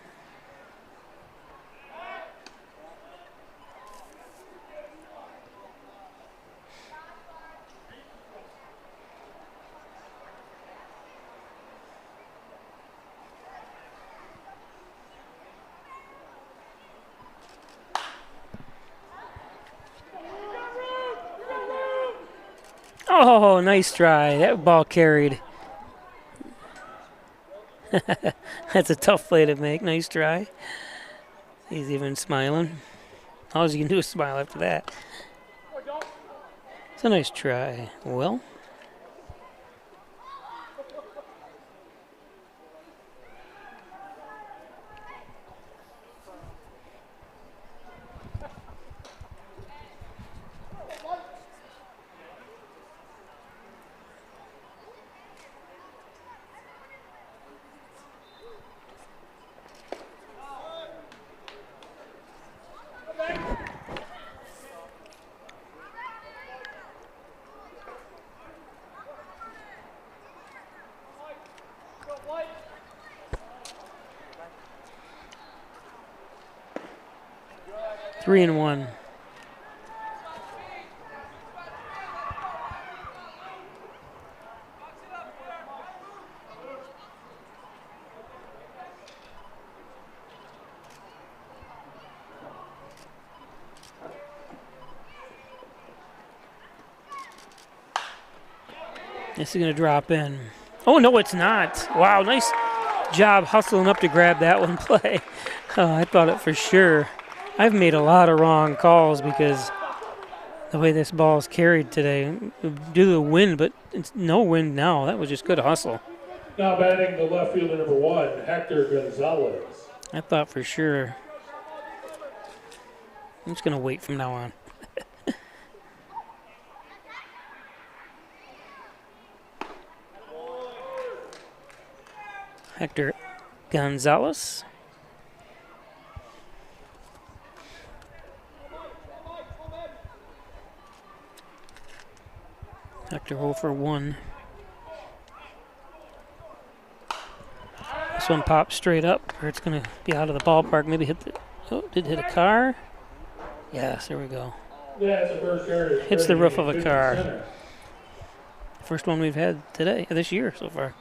Oh, nice try. That ball carried. That's a tough play to make. Nice try. He's even smiling. All you can do is smile after that. It's a nice try. Well. Three and one. This is going to drop in. Oh, no, it's not. Wow, nice job hustling up to grab that one play. Oh, I thought it for sure. I've made a lot of wrong calls because the way this ball is carried today. Due to the wind, but it's no wind now. That was just good hustle. Now batting the left fielder number 1, Hector Gonzalez. I thought for sure. I'm just going to wait from now on. Hector Gonzalez. Hector 0 for 1. This one pops straight up, or it's going to be out of the ballpark. Maybe hit the. Oh, did hit a car? Yes, there we go. Yeah, it's a first yard. Hits the roof of a car. Center. First one we've had today, this year so far.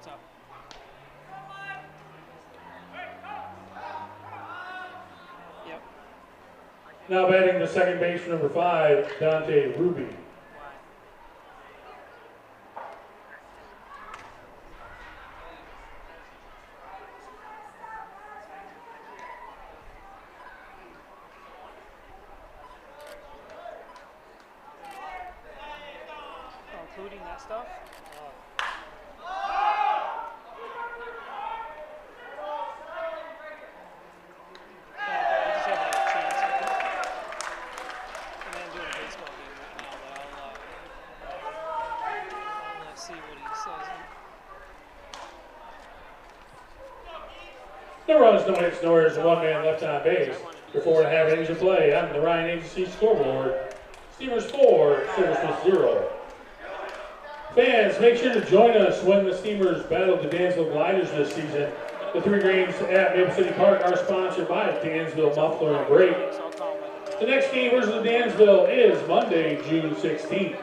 What's up? Yep. Now batting the second base, number 5, Dante Ruby. Including that stuff? No runs, no hits, no errors, and 1 man left on base. For 4.5 innings of play on the Ryan Agency scoreboard. Steamers 4, Silversmiths 0. Fans, make sure to join us when the Steamers battle the Dansville Gliders this season. The 3 games at Maple City Park are sponsored by Dansville Muffler and Brake. The next game versus the Dansville is Monday, June 16th.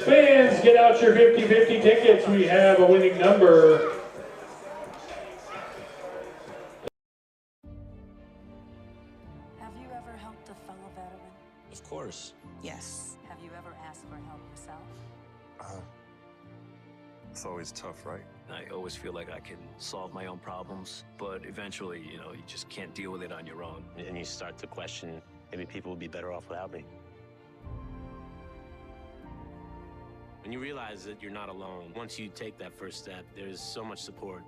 Fans, get out your 50-50 tickets. We have a winning number. Have you ever helped a fellow veteran? Of course. Yes. Have you ever asked for help yourself? It's always tough, right? I always feel like I can solve my own problems, but eventually, you just can't deal with it on your own. And you start to question, maybe people would be better off without me. When you realize that you're not alone, once you take that first step, there's so much support.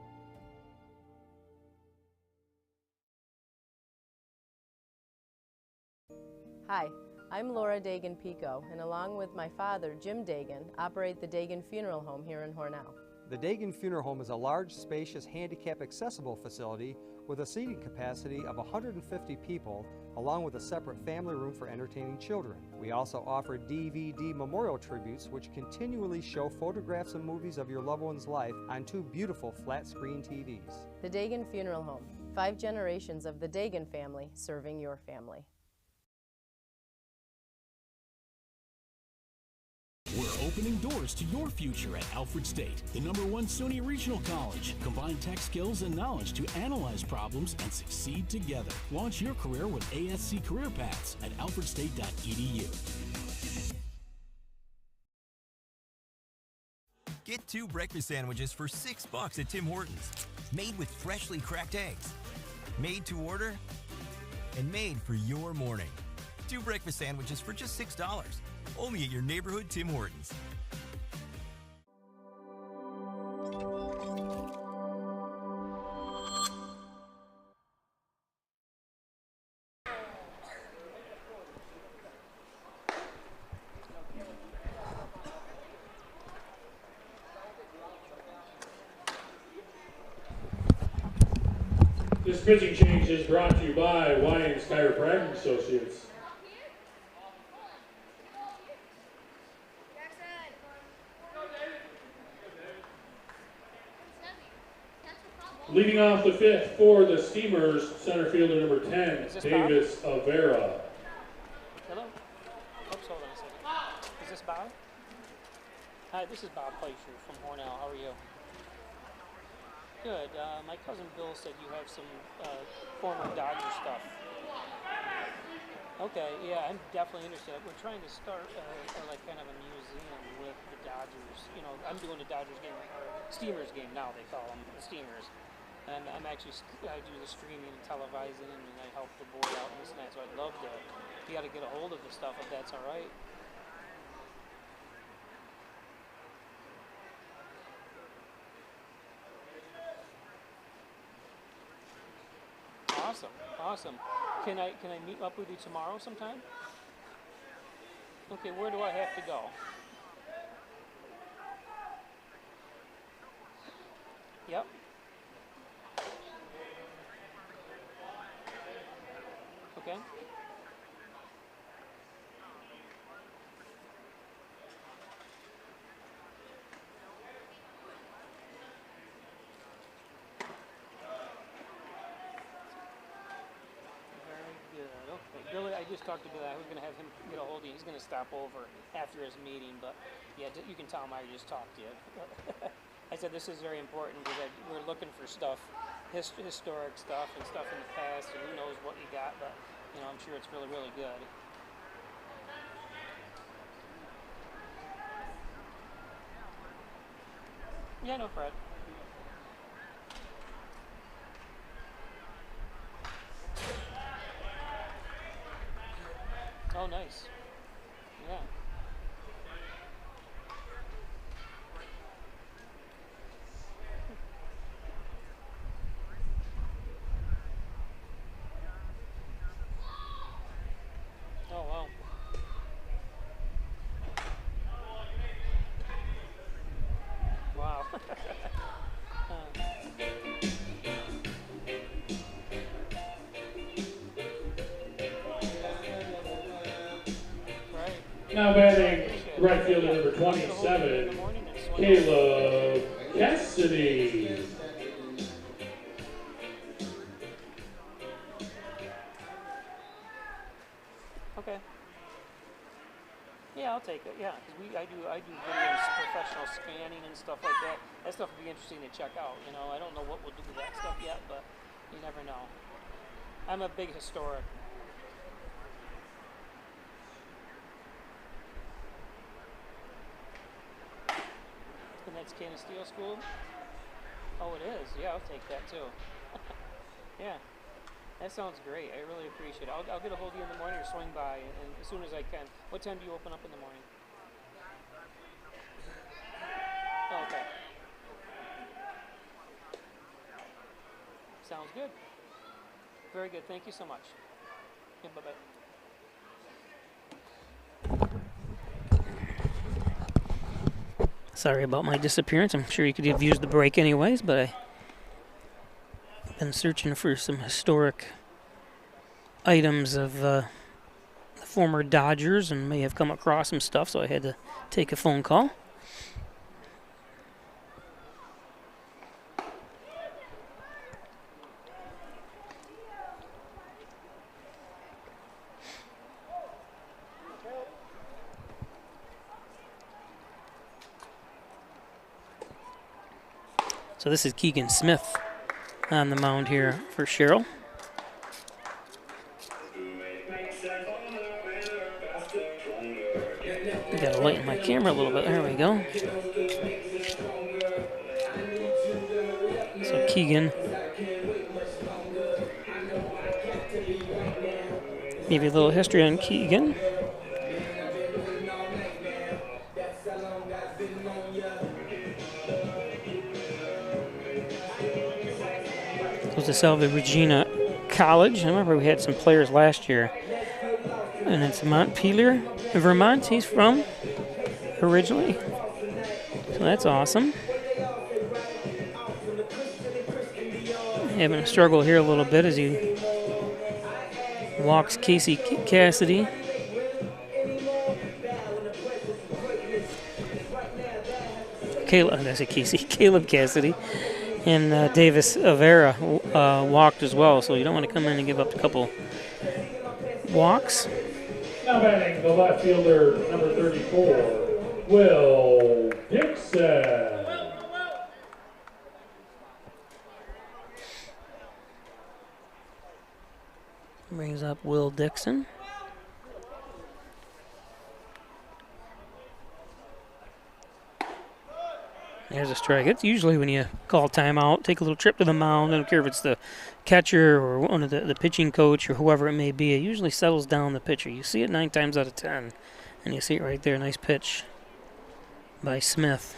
Hi, I'm Laura Dagan-Pico, and along with my father, Jim Dagan, operate the Dagan Funeral Home here in Hornell. The Dagan Funeral Home is a large, spacious, handicap-accessible facility with a seating capacity of 150 people, along with a separate family room for entertaining children. We also offer DVD memorial tributes, which continually show photographs and movies of your loved one's life on 2 beautiful flat-screen TVs. The Dagan Funeral Home, 5 generations of the Dagan family serving your family. We're opening doors to your future at Alfred State, the #1 SUNY Regional College. Combine tech skills and knowledge to analyze problems and succeed together. Launch your career with ASC Career Paths at alfredstate.edu. Get 2 breakfast sandwiches for $6 at Tim Hortons. Made with freshly cracked eggs. Made to order and made for your morning. 2 breakfast sandwiches for just $6. Only at your neighborhood Tim Hortons. This pitching change is brought to you by Wyans Chiropractic Associates. Leading off the 5th for the Steamers, center fielder number 10, Davis Avera. Hello? Oops, hold on a second. Is this Bob? Hi, this is Bob Fleischer from Hornell. How are you? Good. My cousin Bill said you have some former Dodger stuff. Okay, yeah, I'm definitely interested. We're trying to start like kind of a museum with the Dodgers. You know, I'm doing the Dodgers game, or Steamers game now, they call them, the Steamers. And I'm actually, I do the streaming and televising, and I help the board out and this and that, so I'd love to, you got to get a hold of the stuff if that's all right. Awesome, awesome. Can I meet up with you tomorrow sometime? Okay, where do I have to go? Yep. Okay. talked to I was going to have him get a hold of you. He's going to stop over after his meeting, but yeah, you can tell him I just talked to you. I said this is very important because we're looking for stuff, historic stuff and stuff in the past, and who knows what you got, but you know, I'm sure it's really, really good. Yeah, no, Fred. Oh, nice. Yeah. Oh, wow. Wow. Now batting right fielder number 27, Caleb Cassidy. Okay. Yeah, I'll take it. Yeah, because I do videos, professional scanning and stuff like that. That stuff would be interesting to check out. You know, I don't know what we'll do with that stuff yet, but you never know. I'm a big historic. And that's Cannon Steel School? Oh, it is. Yeah, I'll take that too. Yeah, that sounds great. I really appreciate it. I'll get a hold of you in the morning or swing by and as soon as I can. What time do you open up in the morning? Oh, okay. Sounds good. Very good. Thank you so much. Yeah, bye-bye. Sorry about my disappearance. I'm sure you could have used the break anyways, but I've been searching for some historic items of the former Dodgers and may have come across some stuff, so I had to take a phone call. So this is Keegan Smith on the mound here for Sherrill. I gotta lighten my camera a little bit. There we go. So Keegan. Maybe a little history on Keegan. Goes to Salve Regina College. I remember we had some players last year. And it's Montpelier, Vermont, he's from originally. So that's awesome. Having a struggle here a little bit as he walks Casey Cassidy. Caleb Cassidy. And Davis Avera walked as well, so you don't want to come in and give up a couple walks. Now batting the left fielder, number 34, Will Dixon. Brings up Will Dixon. There's a strike. It's usually when you call timeout, take a little trip to the mound. I don't care if it's the catcher or one of the pitching coach or whoever it may be. It usually settles down the pitcher. You see it 9 times out of 10. And you see it right there. Nice pitch by Smith.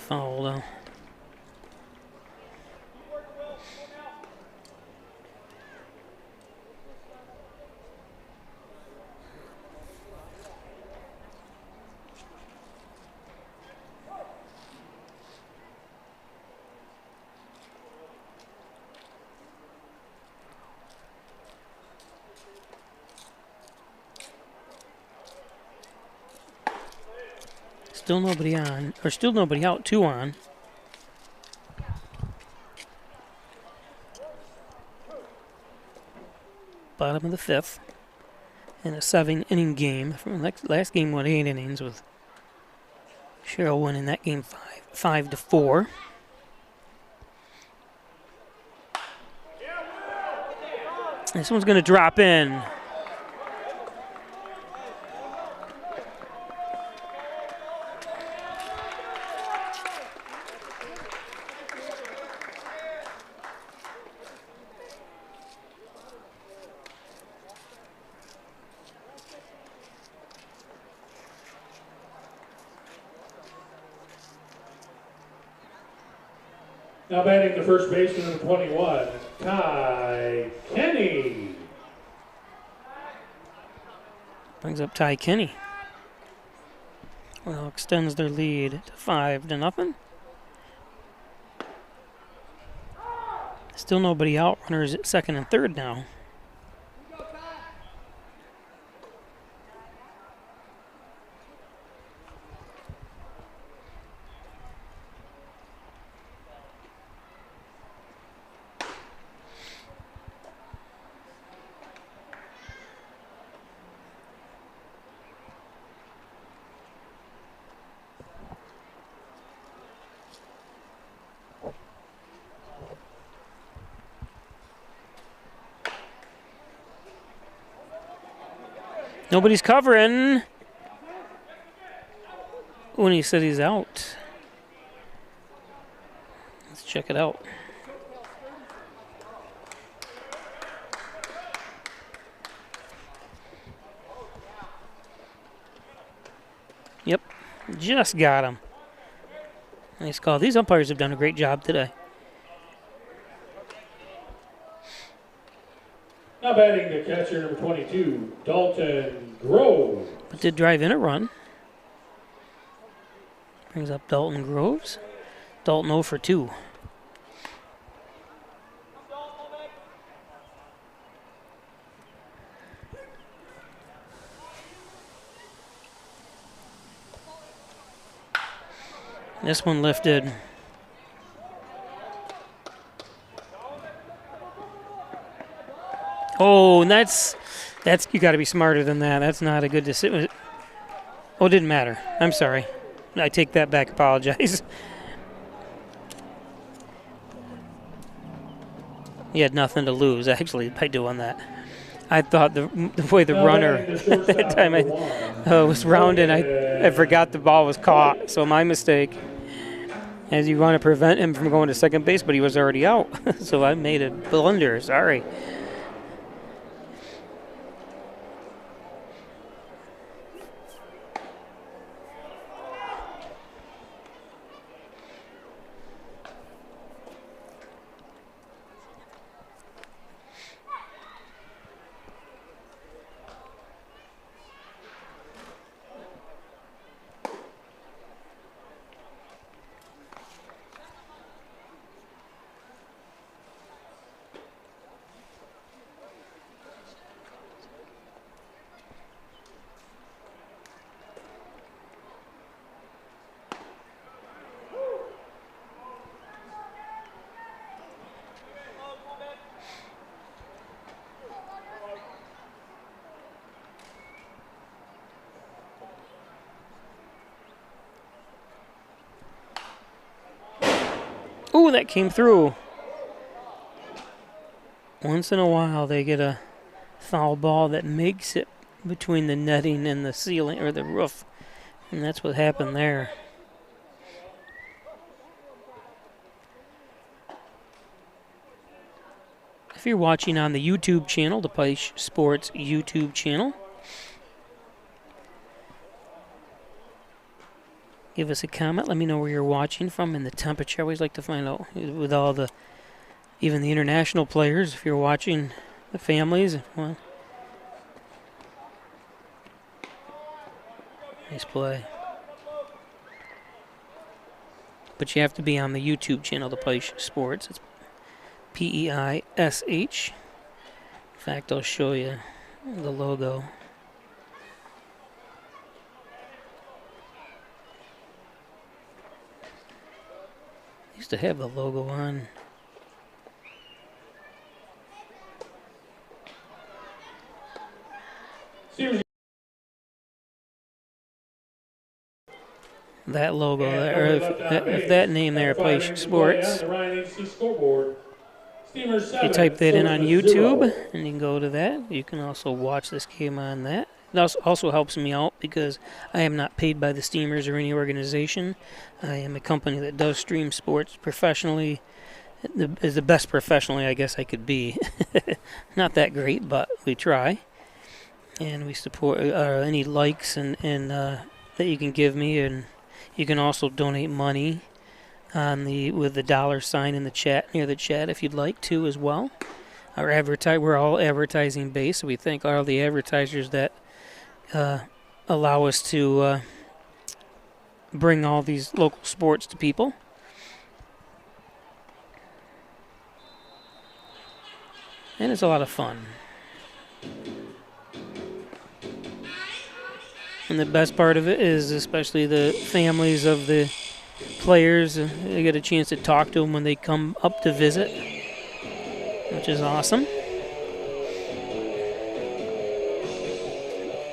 Foul though. Still nobody on, or still nobody out, 2 on. Bottom of the 5th. In a 7-inning game. From the last game went 8 innings with Sherrill winning that game 5-4. This one's going to drop in. Now batting the first baseman of 21, Ty Kenny. Brings up Ty Kenny. Well, extends their lead to 5-0. Still nobody out. Runners at 2nd and 3rd now. Nobody's covering when he said he's out. Let's check it out. Yep, just got him. Nice call. These umpires have done a great job today. Now batting the catcher, number 22, Dalton Groves. But did drive in a run. Brings up Dalton Groves. Dalton 0 for 2. This one lifted. Oh, and that's you got to be smarter than that. That's not a good decision. Oh, it didn't matter. I'm sorry. I take that back. Apologize. He had nothing to lose, actually, by doing that. I thought the way the runner at that time I was rounding, I forgot the ball was caught. So my mistake. As you want to prevent him from going to second base, but he was already out. So I made a blunder. Sorry. Ooh, that came through. Once in a while, they get a foul ball that makes it between the netting and the ceiling or the roof. And that's what happened there. If you're watching on the YouTube channel, the Peisch Sports YouTube channel, give us a comment. Let me know where you're watching from and the temperature. I always like to find out with all the, even the international players, if you're watching the families. Well, nice play. But you have to be on the YouTube channel, the Peisch Sports. It's Peish. In fact, I'll show you the logo. to have the logo on. That logo, or if that name there, Place Sports. The Ryan Agency scoreboard. Steamers 7, You type that in on Silversmiths YouTube, 0. and you can go to that. You can also watch this game on that. It also helps me out because I am not paid by the Steamers or any organization. I am a company that does stream sports professionally, is the best professionally I guess I could be. Not that great, but we try. And we support any likes and that you can give me, and you can also donate money on with the $ in the chat, near the chat, if you'd like to as well. We're all advertising based, so we thank all the advertisers that allow us to bring all these local sports to people. And it's a lot of fun. And the best part of it is especially the families of the players. They get a chance to talk to them when they come up to visit, which is awesome.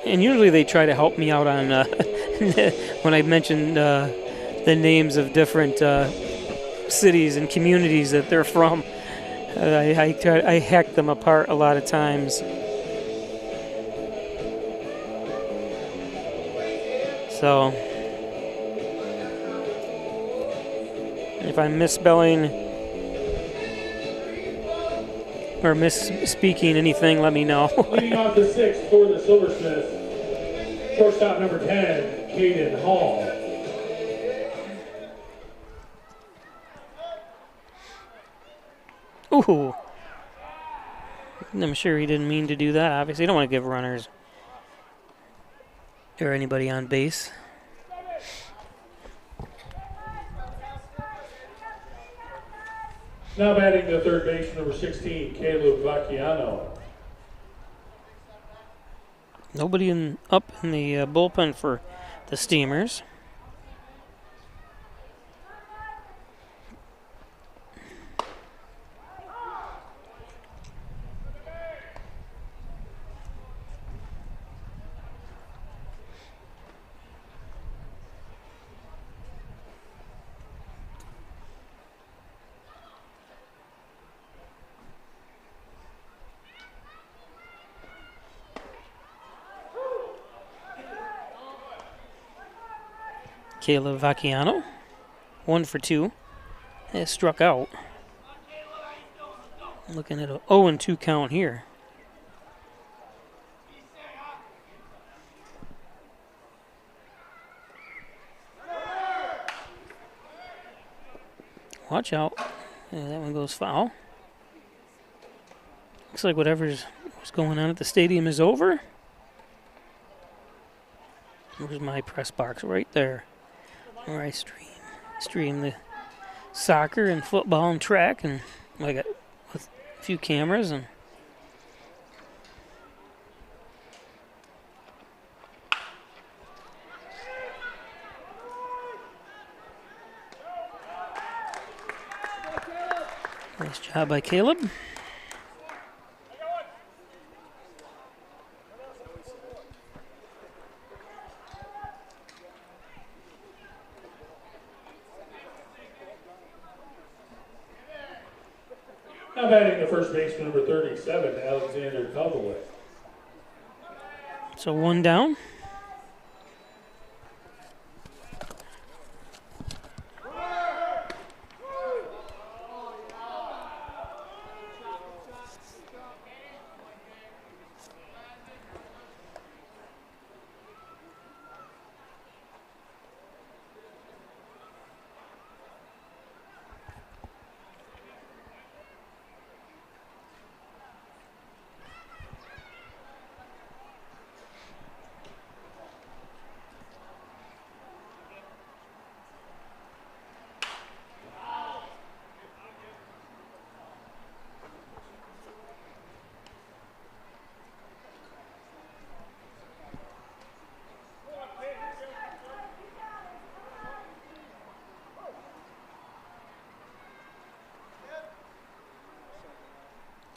And usually they try to help me out on when I mentioned the names of different cities and communities that they're from. I hack them apart a lot of times. So if I'm misspelling or misspeaking anything, let me know. Leading off the 6th for the Silversmiths, shortstop number 10, Caden Hall. Ooh. I'm sure he didn't mean to do that. Obviously, you don't want to give runners or anybody on base. Now batting the third base, number 16, Caleb Vacchiano. Nobody up in the bullpen for the Steamers. Caleb Vacchiano, 1 for 2, has struck out. Looking at a 0-2 count here. Watch out. Yeah, that one goes foul. Looks like whatever's going on at the stadium is over. There's my press box right there, where I stream the soccer and football and track, and I got with a few cameras and nice job by Caleb. Now batting the first baseman, number 37, Alexander Caldwell. So 1 down.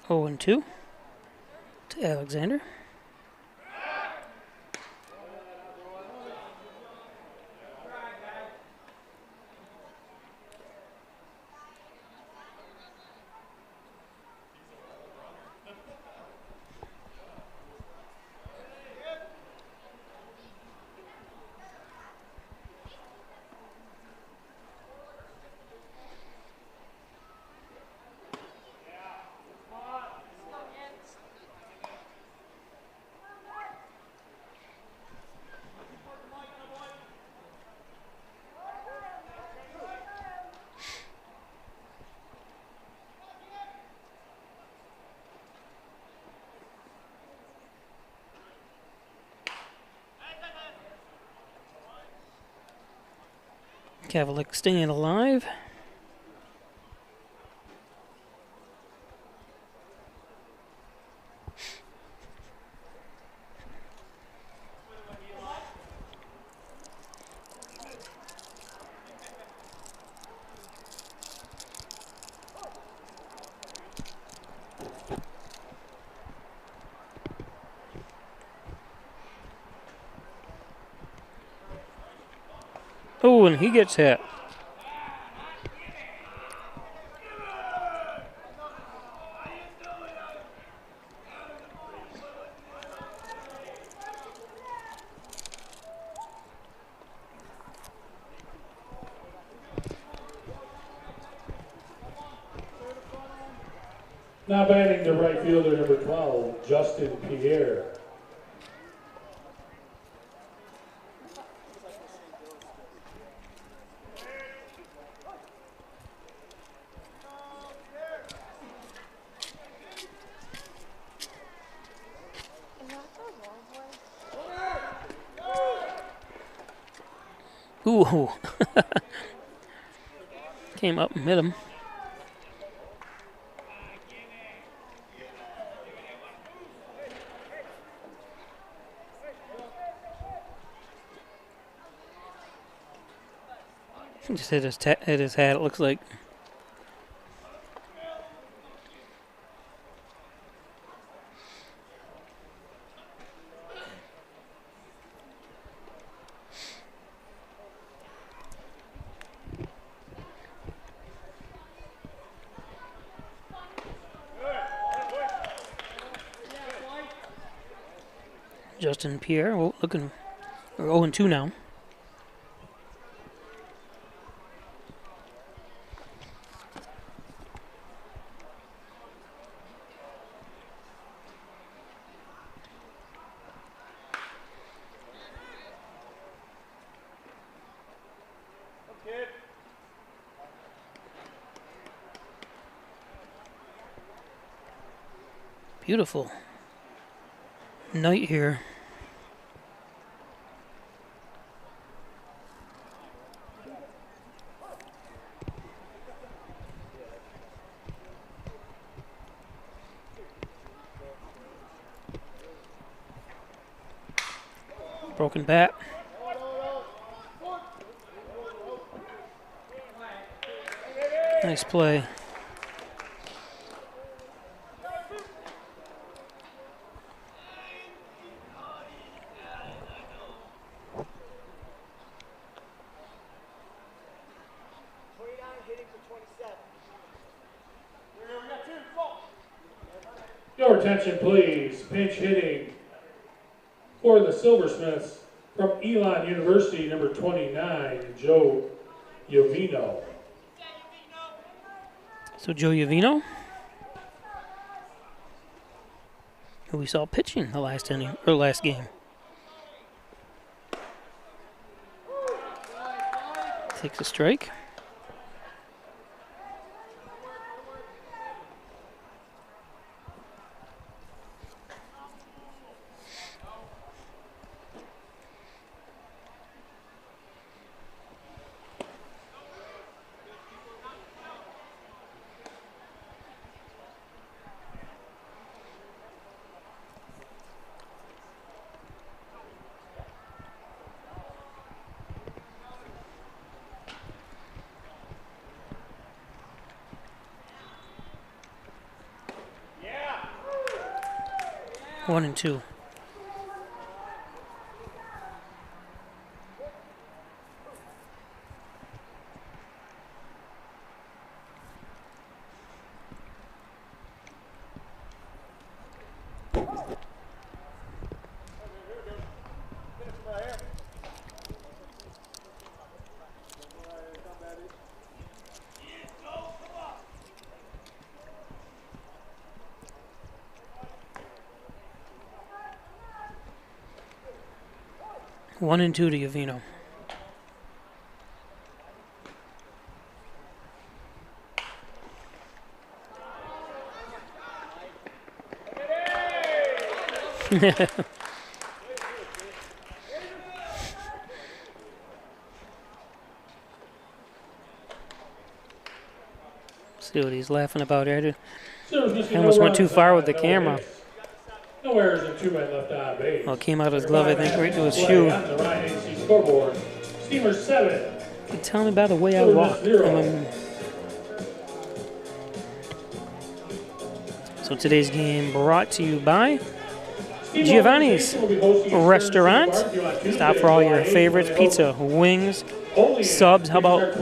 0-2 to Alexander. Cavalic staying alive. Oh, and he gets hit. Now batting the right fielder, number 12, Justin Pierre. Ooh. Came up and hit him. Just hit his hat, it looks like. Justin Pierre, looking, we're 0-2 now. Beautiful night here. Broken bat. Nice play. Your attention, please. Pinch hitting for the Silversmiths from Elon University, number 29, Joe Yovino. So Joe Yovino, who we saw pitching the last inning or last game, takes a strike. 1 and 2. One and 2 to Uvino. See what he's laughing about there. I almost went too far with the camera. No errors and 2 men left on base. Well, it came out of his glove, I think, right to his shoe. On the Ryan AC scoreboard, Steamers 7. You tell me by the way I walk. So today's game brought to you by Giovanni's Restaurant. Stop for all your favorites, pizza, wings, subs. How about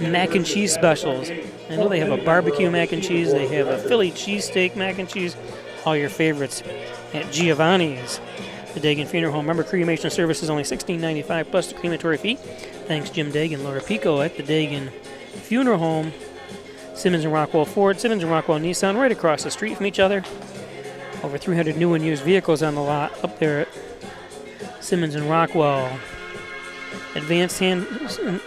mac and cheese specials? I know they have a barbecue mac and cheese. They have a Philly cheesesteak mac and cheese. All your favorites at Giovanni's. The Dagan Funeral Home. Remember, cremation service is only $16.95 plus the crematory fee. Thanks, Jim Dagan, Laura Pico at the Dagan Funeral Home. Simmons and Rockwell Ford, Simmons and Rockwell Nissan, right across the street from each other. Over 300 new and used vehicles on the lot up there at Simmons and Rockwell. Advanced hand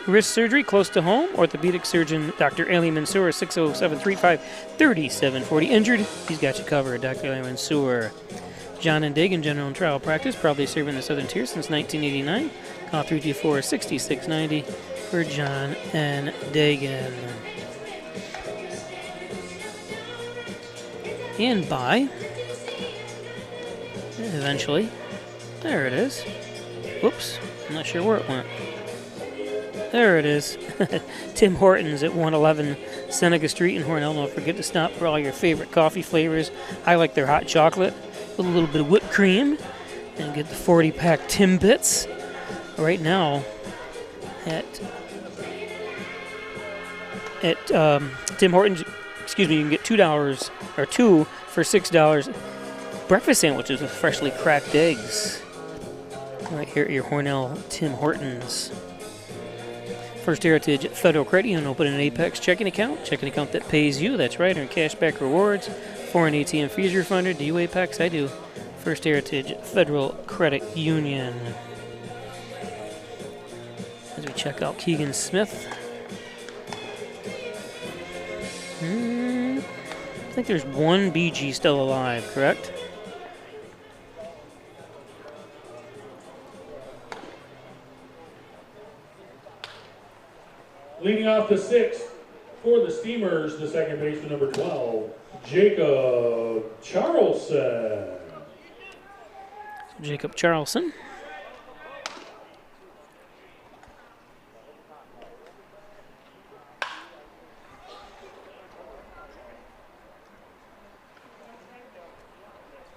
wrist surgery close to home. Orthopedic surgeon Dr. Ali Mansour, 607-355-3740. Injured, he's got you covered. Dr. Ali Mansour. John and Dagan General and Trial Practice, proudly serving the Southern Tier since 1989. Call 324-6690 for John and Dagan. And by, eventually, there it is. Whoops, I'm not sure where it went. There it is. Tim Hortons at 111 Seneca Street in Hornell. Don't forget to stop for all your favorite coffee flavors. I like their hot chocolate with a little bit of whipped cream. And get the 40-pack Timbits. Right now at Tim Hortons, excuse me, you can get $2 or 2 for $6 breakfast sandwiches with freshly cracked eggs. Right here at your Hornell Tim Hortons. First Heritage Federal Credit Union, open an Apex checking account that pays you. That's right, earn cashback rewards. Foreign ATM fees refunded. Do you Apex? I do. First Heritage Federal Credit Union. As we check out Keegan Smith. I think there's one BG still alive, correct? Leading off the 6th for the Steamers, the second baseman, number 12, Jacob Charlson. Jacob Charlson.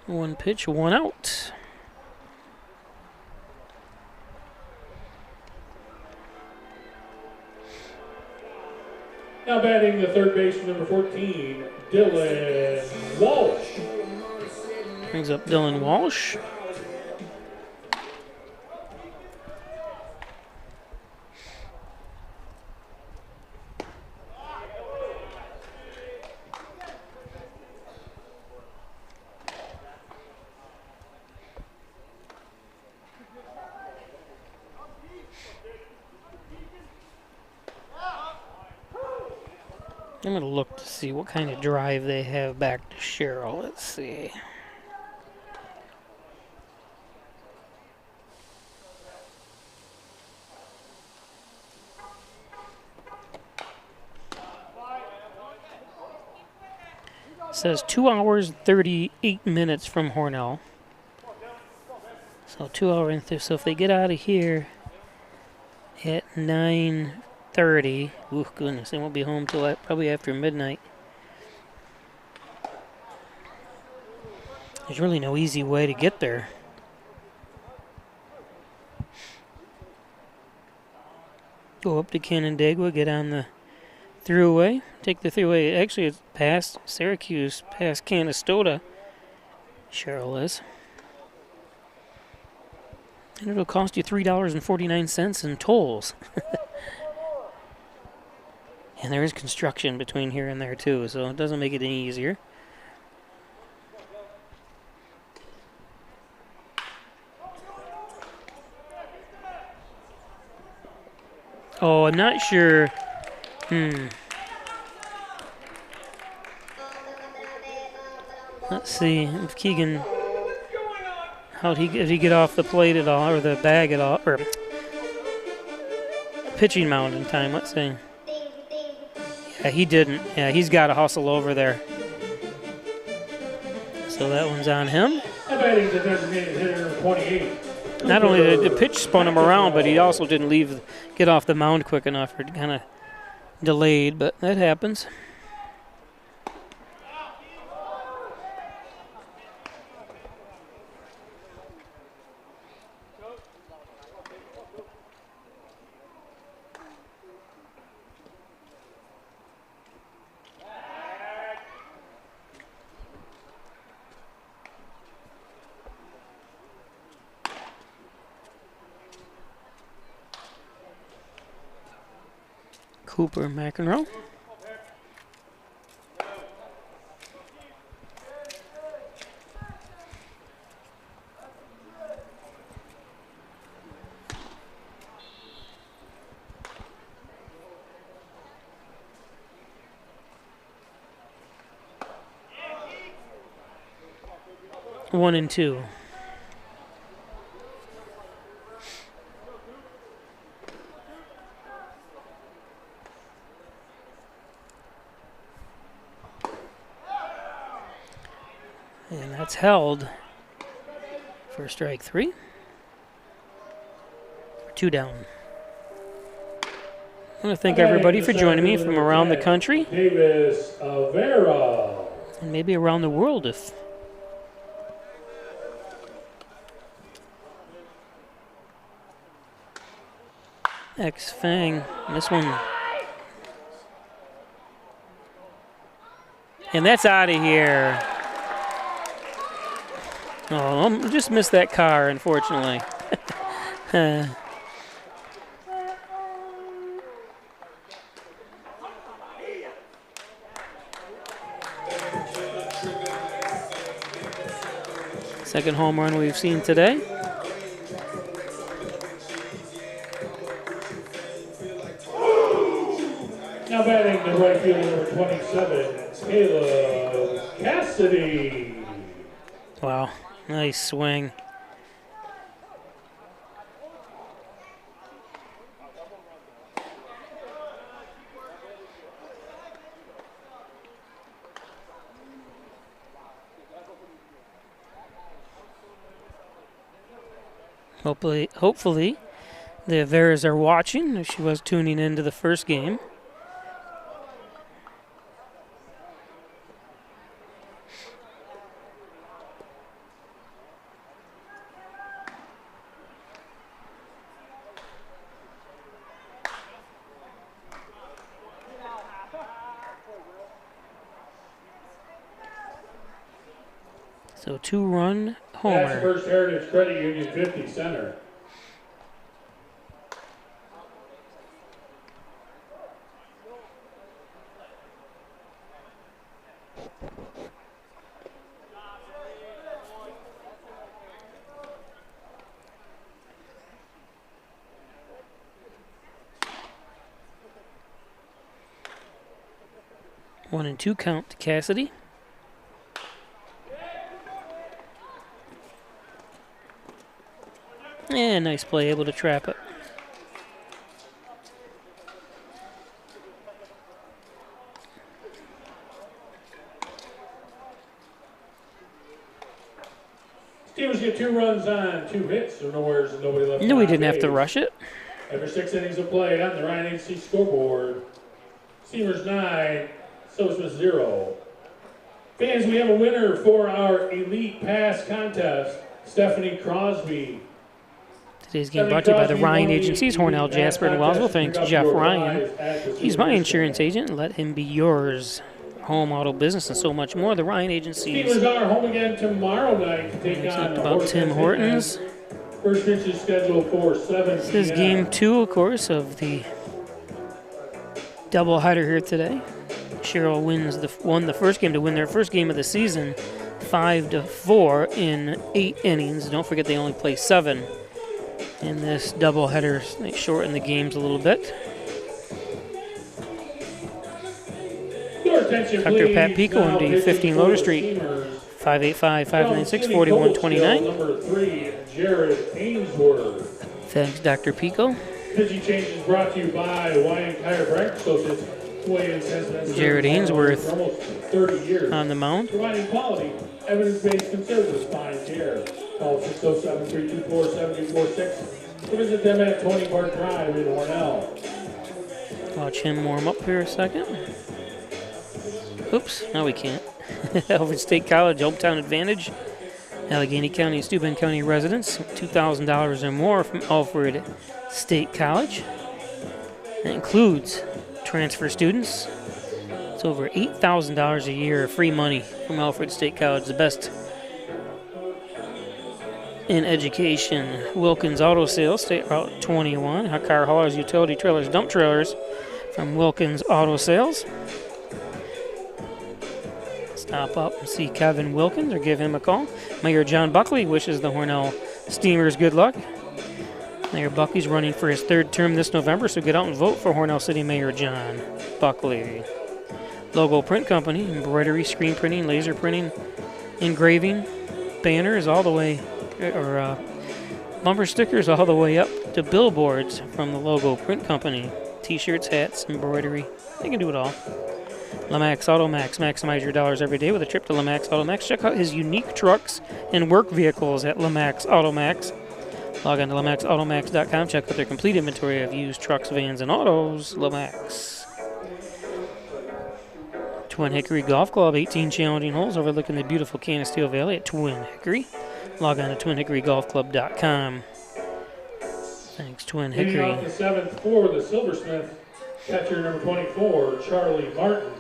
One pitch, one out. Now batting the third baseman, number 14, Dylan Walsh. Brings up Dylan Walsh. I'm going to look to see what kind of drive they have back to Sherrill. Let's see. It says 2 hours, 38 minutes from Hornell. So 2 hours. So if they get out of here at 9:30. Ooh, goodness, they won't be home till probably after midnight. There's really no easy way to get there. Go up to Canandaigua, get on the thruway, take the thruway. Actually, it's past Syracuse, past Canastota. Sherrill is. And it'll cost you $3.49 in tolls. And there is construction between here and there, too, so it doesn't make it any easier. Oh, I'm not sure. Let's see if Keegan, did he get off the plate at all, or the bag at all, or pitching mound in time? Let's see. Yeah, he didn't. Yeah, he's got to hustle over there. So that one's on him. Batting the designated hitter 28. Not only did the pitch spun him around, but he also didn't get off the mound quick enough, or kind of delayed, but that happens. Cooper McEnroe. One and two. And that's held for strike three. 2 down. I want to thank everybody for joining me from around the country. Davis Avera. And maybe around the world if X-Fang. This one. And that's out of here. Oh, I just missed that car, unfortunately. Second home run we've seen today. Now batting the right fielder number 27, Caleb Cassidy. Wow, nice swing. Hopefully, the Averas are watching. She was tuning into the first game. So 2-run homer. That's First Heritage Credit Union 50 center. One and two count to Cassidy. And nice play, able to trap it. Steelers get 2 runs on 2 hits. So nobody left. No, we didn't have to rush it. After 6 innings of play on the Ryan HC scoreboard, Steelers 9, Silversmiths 0. Fans, we have a winner for our Elite Pass contest, Stephanie Crosby. Today's game brought to you by the Ryan Agencies, Hornell, Jasper, and Wellsville. Thanks, Jeff Ryan. He's my insurance agent. Let him be yours. Home, auto, business, and so much more. The Ryan Agencies. Steelers are home again tomorrow night to take on about Tim Hortons. First pitch is scheduled for 7 This is game 2, of course, of the doubleheader here today. Sherrill won the first game to win their first game of the season, 5-4 in 8 innings. Don't forget they only play 7 in this doubleheader. They shorten the games a little bit. Dr. Pat Pico, MD, 15 Loader Street, 585-596-4129. Number 3, Jared Ainsworth. Thanks, Dr. Pico. Pitching change is brought to you by Wayne Chiropractic Associates. Jared Ainsworth for almost 30 years. On the mound. Providing quality, evidence-based conservative spine care. Call 607-324-7246. Visit them at 20 Park Drive in Hornell. Watch him warm up here a second. Oops, no we can't. Alfred State College, hometown advantage. Allegheny County and Steuben County residents, $2,000 or more from Alfred State College. That includes transfer students. It's over $8,000 a year of free money from Alfred State College, the best in education. Wilkins Auto Sales, State Route 21. Car haulers, utility trailers, dump trailers from Wilkins Auto Sales. Stop up and see Kevin Wilkins or give him a call. Mayor John Buckley wishes the Hornell Steamers good luck. Mayor Buckley's running for his 3rd term this November, so get out and vote for Hornell City Mayor John Buckley. Logo Print Company, embroidery, screen printing, laser printing, engraving, banners all the way, or bumper stickers all the way up to billboards from the Logo Print Company. T-shirts, hats, embroidery, they can do it all. Lamax Automax, maximize your dollars every day with a trip to Lamax Automax. Check out his unique trucks and work vehicles at Lamax Automax. Log on to LamaxAutomax.com. Check out their complete inventory of used trucks, vans, and autos. Lamax. Twin Hickory Golf Club, 18 challenging holes overlooking the beautiful Canisteo Valley at Twin Hickory. Log on to TwinHickoryGolfClub.com. Thanks, Twin Hickory. Leading off the 7th for the Silversmiths, catcher number 24, Charlie Martin.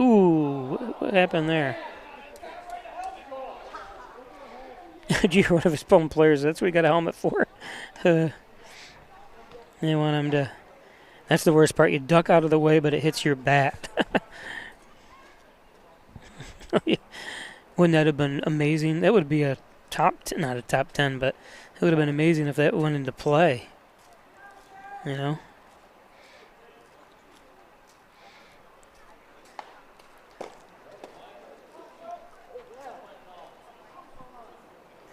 Ooh, what happened there? Did you hear one of his phone players? That's what he got a helmet for. They want him to... That's the worst part. You duck out of the way, but it hits your bat. Wouldn't that have been amazing? That would be a not a top 10, but it would have been amazing if that went into play. You know?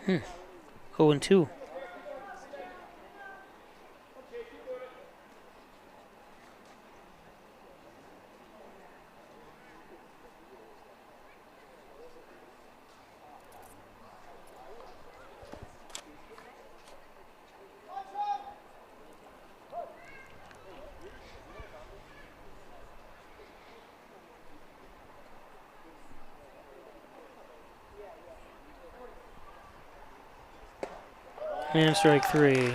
Hmm. 0-2. And strike 3.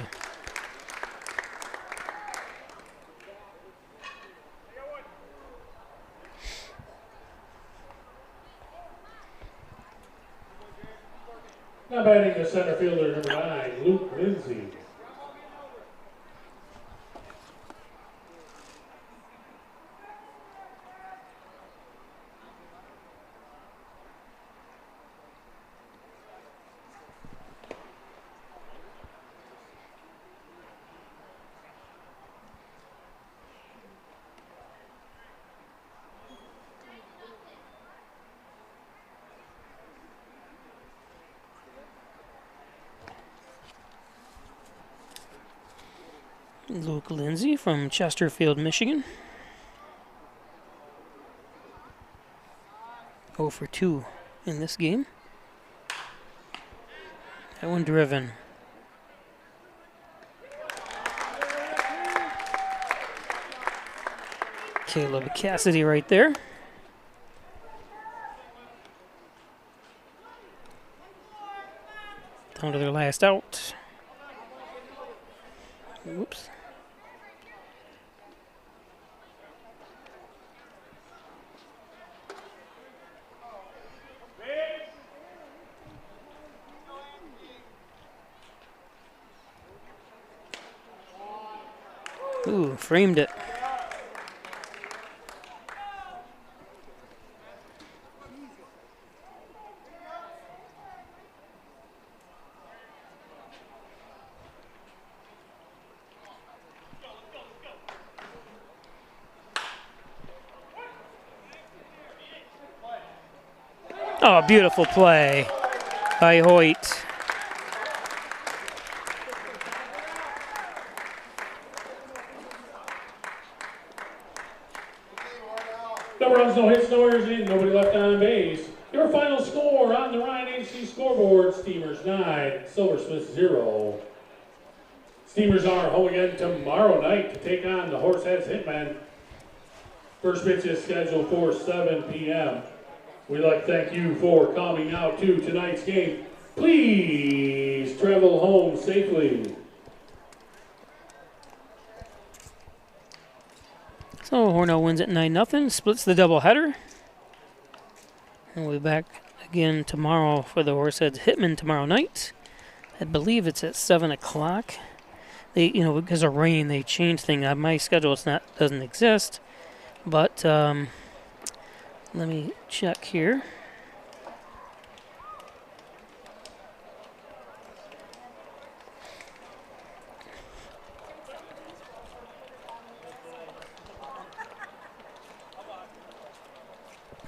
Now batting the center fielder number 9, Luke Lindsay. Luke Lindsay from Chesterfield, Michigan. 0 for 2 in this game. That one driven. Caleb Cassidy right there. Down to their last out. Whoops. Ooh, framed it. Oh, beautiful play by Hoyt. No runs, no hits, no errors, and nobody left on base. Your final score on the Ryan Agency scoreboard, Steamers 9, Silversmiths 0. Steamers are home again tomorrow night to take on the Horseheads Hitmen. First pitch is scheduled for 7 p.m. We'd like to thank you for coming out to tonight's game. Please travel home safely. So Hornell wins at 9-0, splits the doubleheader. And we'll be back again tomorrow for the Horseheads Hitmen tomorrow night. I believe it's at 7 o'clock. They, because of rain, they changed things. On my schedule, doesn't exist. But let me check here.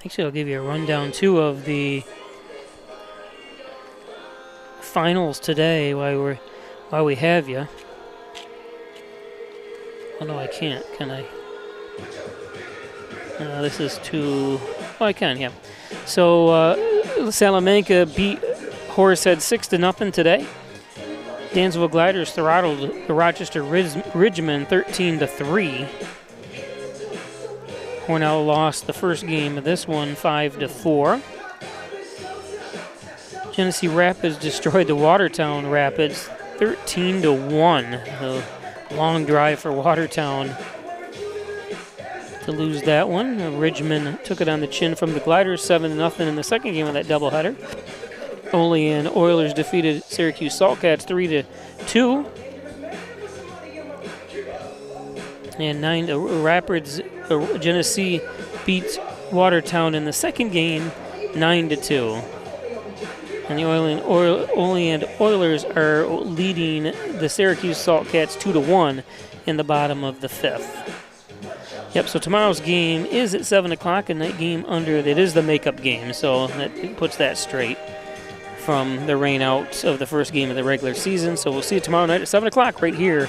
Actually, I'll give you a rundown, too, of the finals today while we have you. Oh, no, I can't, can I? This is too... Oh, I can, yeah. So, Salamanca beat Horsehead 6-0 today. Dansville Gliders throttled the Rochester Ridgemen 13-3. Hornell lost the first game of this one 5-4. Genesee Rapids destroyed the Watertown Rapids 13-1. A long drive for Watertown to lose that one. Ridgeman took it on the chin from the Gliders 7-0 in the second game of that doubleheader. Olean Oilers defeated Syracuse Saltcats 3-2. And Genesee beat Watertown in the second game 9-2. And the Olean Oilers are leading the Syracuse Saltcats 2-1 in the bottom of the fifth. Yep, so tomorrow's game is at 7 o'clock, and that game it is the makeup game, so that puts that straight from the rain out of the first game of the regular season. So we'll see you tomorrow night at 7 o'clock right here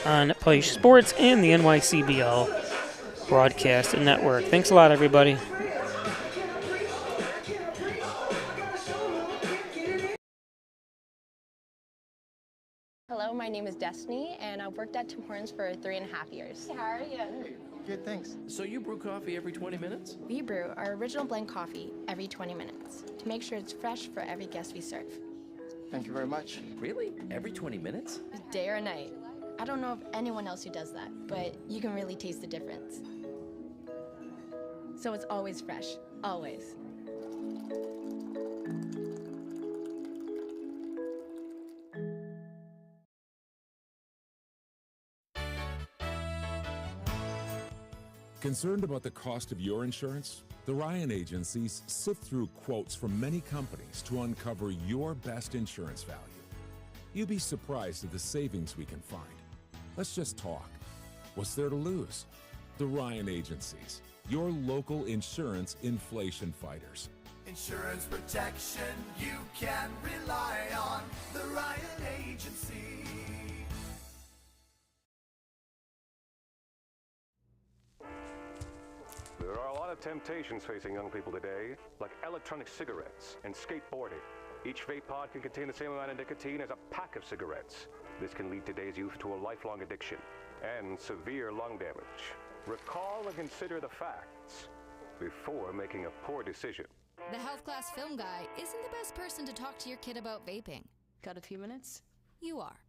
on Peisch Sports and the NYCBL Broadcast Network. Thanks a lot, everybody. Hello, my name is Destiny, and I've worked at Tim Hortons for 3.5 years. How are you? Hey, good, thanks. So you brew coffee every 20 minutes? We brew our original blend coffee every 20 minutes to make sure it's fresh for every guest we serve. Thank you very much. Really? Every 20 minutes? Day or night. I don't know of anyone else who does that, but you can really taste the difference. So it's always fresh, always. Concerned about the cost of your insurance? The Ryan agencies sift through quotes from many companies to uncover your best insurance value. You'd be surprised at the savings we can find. Let's just talk. What's there to lose? The Ryan agencies, your local insurance inflation fighters. Insurance protection you can rely on. The Ryan Agency. temptations facing young people today, like electronic cigarettes and skateboarding. Each vape pod can contain the same amount of nicotine as a pack of cigarettes. This can lead today's youth to a lifelong addiction and severe lung damage. Recall and consider the facts before making a poor decision. The health class film guy isn't the best person to talk to your kid about vaping. Got a few minutes? You are.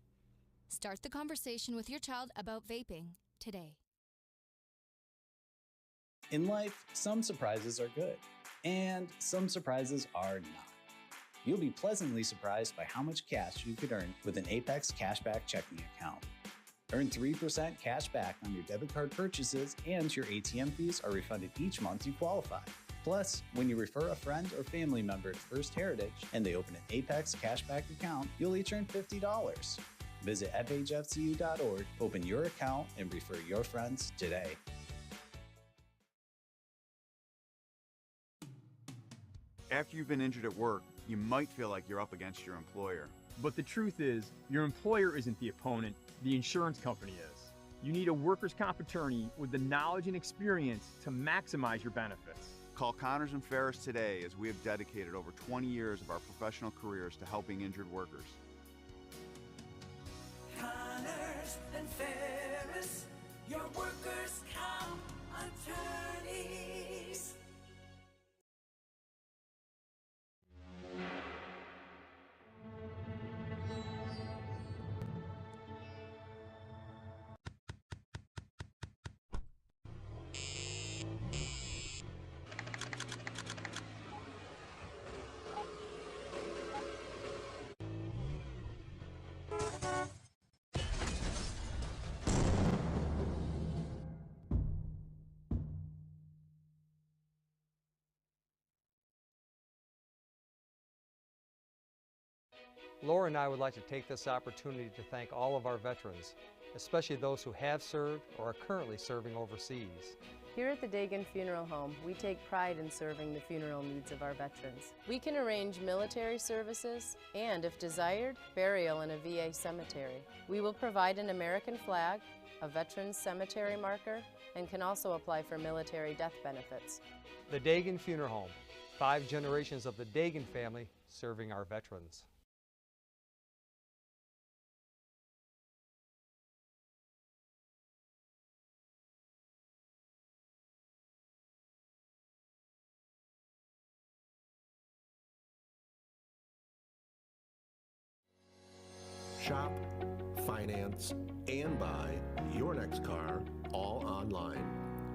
Start the conversation with your child about vaping today. In life, some surprises are good, and some surprises are not. You'll be pleasantly surprised by how much cash you could earn with an Apex Cashback checking account. Earn 3% cash back on your debit card purchases, and your ATM fees are refunded each month you qualify. Plus, when you refer a friend or family member to First Heritage and they open an Apex Cashback account, you'll each earn $50. Visit fhfcu.org, open your account, and refer your friends today. After you've been injured at work, you might feel like you're up against your employer. But the truth is, your employer isn't the opponent, the insurance company is. You need a workers' comp attorney with the knowledge and experience to maximize your benefits. Call Connors and Ferris today, as we have dedicated over 20 years of our professional careers to helping injured workers. Connors and Ferris, your workers' comp attorneys. Laura and I would like to take this opportunity to thank all of our veterans, especially those who have served or are currently serving overseas. Here at the Dagan Funeral Home, we take pride in serving the funeral needs of our veterans. We can arrange military services and, if desired, burial in a VA cemetery. We will provide an American flag, a veterans cemetery marker, and can also apply for military death benefits. The Dagan Funeral Home, 5 generations of the Dagan family serving our veterans. Shop, finance, and buy your next car all online.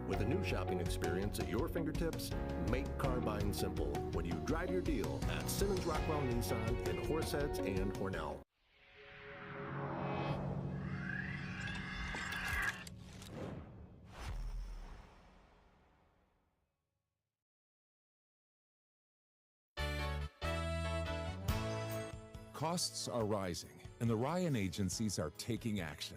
With a new shopping experience at your fingertips, make car buying simple when you drive your deal at Simmons Rockwell Nissan in Horseheads and Hornell. Costs are rising, and the Ryan agencies are taking action.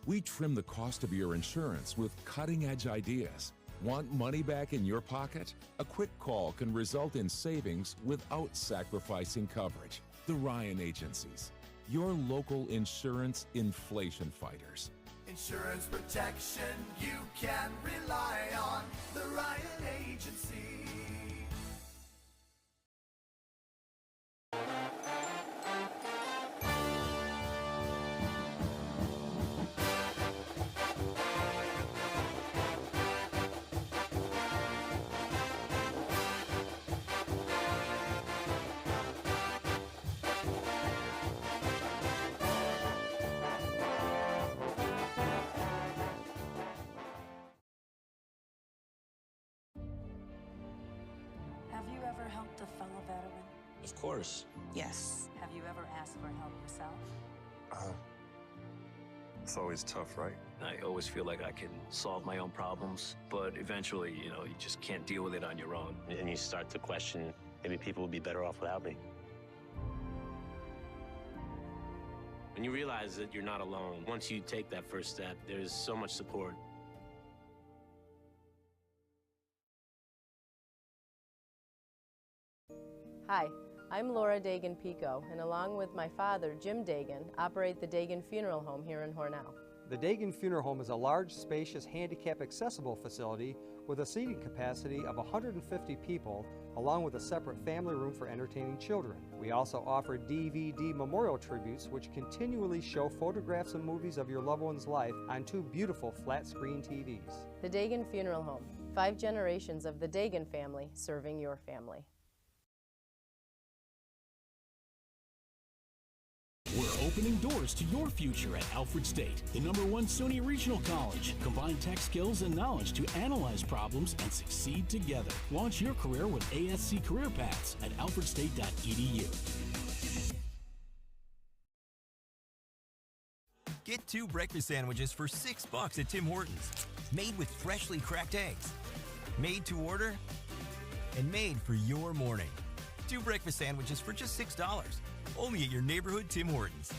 We trim the cost of your insurance with cutting-edge ideas. Want money back in your pocket? A quick call can result in savings without sacrificing coverage. The Ryan agencies, your local insurance inflation fighters. Insurance protection you can rely on. The Ryan Agency. Have you ever helped a fellow veteran? Of course. Yes. Have you ever asked for help yourself? It's always tough, right? I always feel like I can solve my own problems, but eventually, you just can't deal with it on your own. And you start to question, maybe people would be better off without me. And you realize that you're not alone. Once you take that first step, there's so much support. Hi, I'm Laura Dagan Pico, and along with my father, Jim Dagan, operate the Dagan Funeral Home here in Hornell. The Dagan Funeral Home is a large, spacious, handicap-accessible facility with a seating capacity of 150 people, along with a separate family room for entertaining children. We also offer DVD memorial tributes, which continually show photographs and movies of your loved one's life on 2 beautiful flat-screen TVs. The Dagan Funeral Home. 5 generations of the Dagan family serving your family. We're opening doors to your future at Alfred State, the #1 SUNY Regional College. Combine tech skills and knowledge to analyze problems and succeed together. Launch your career with ASC Career Paths at alfredstate.edu. Get 2 breakfast sandwiches for $6 at Tim Hortons. Made with freshly cracked eggs. Made to order and made for your morning. 2 breakfast sandwiches for just $6. Only at your neighborhood Tim Hortons.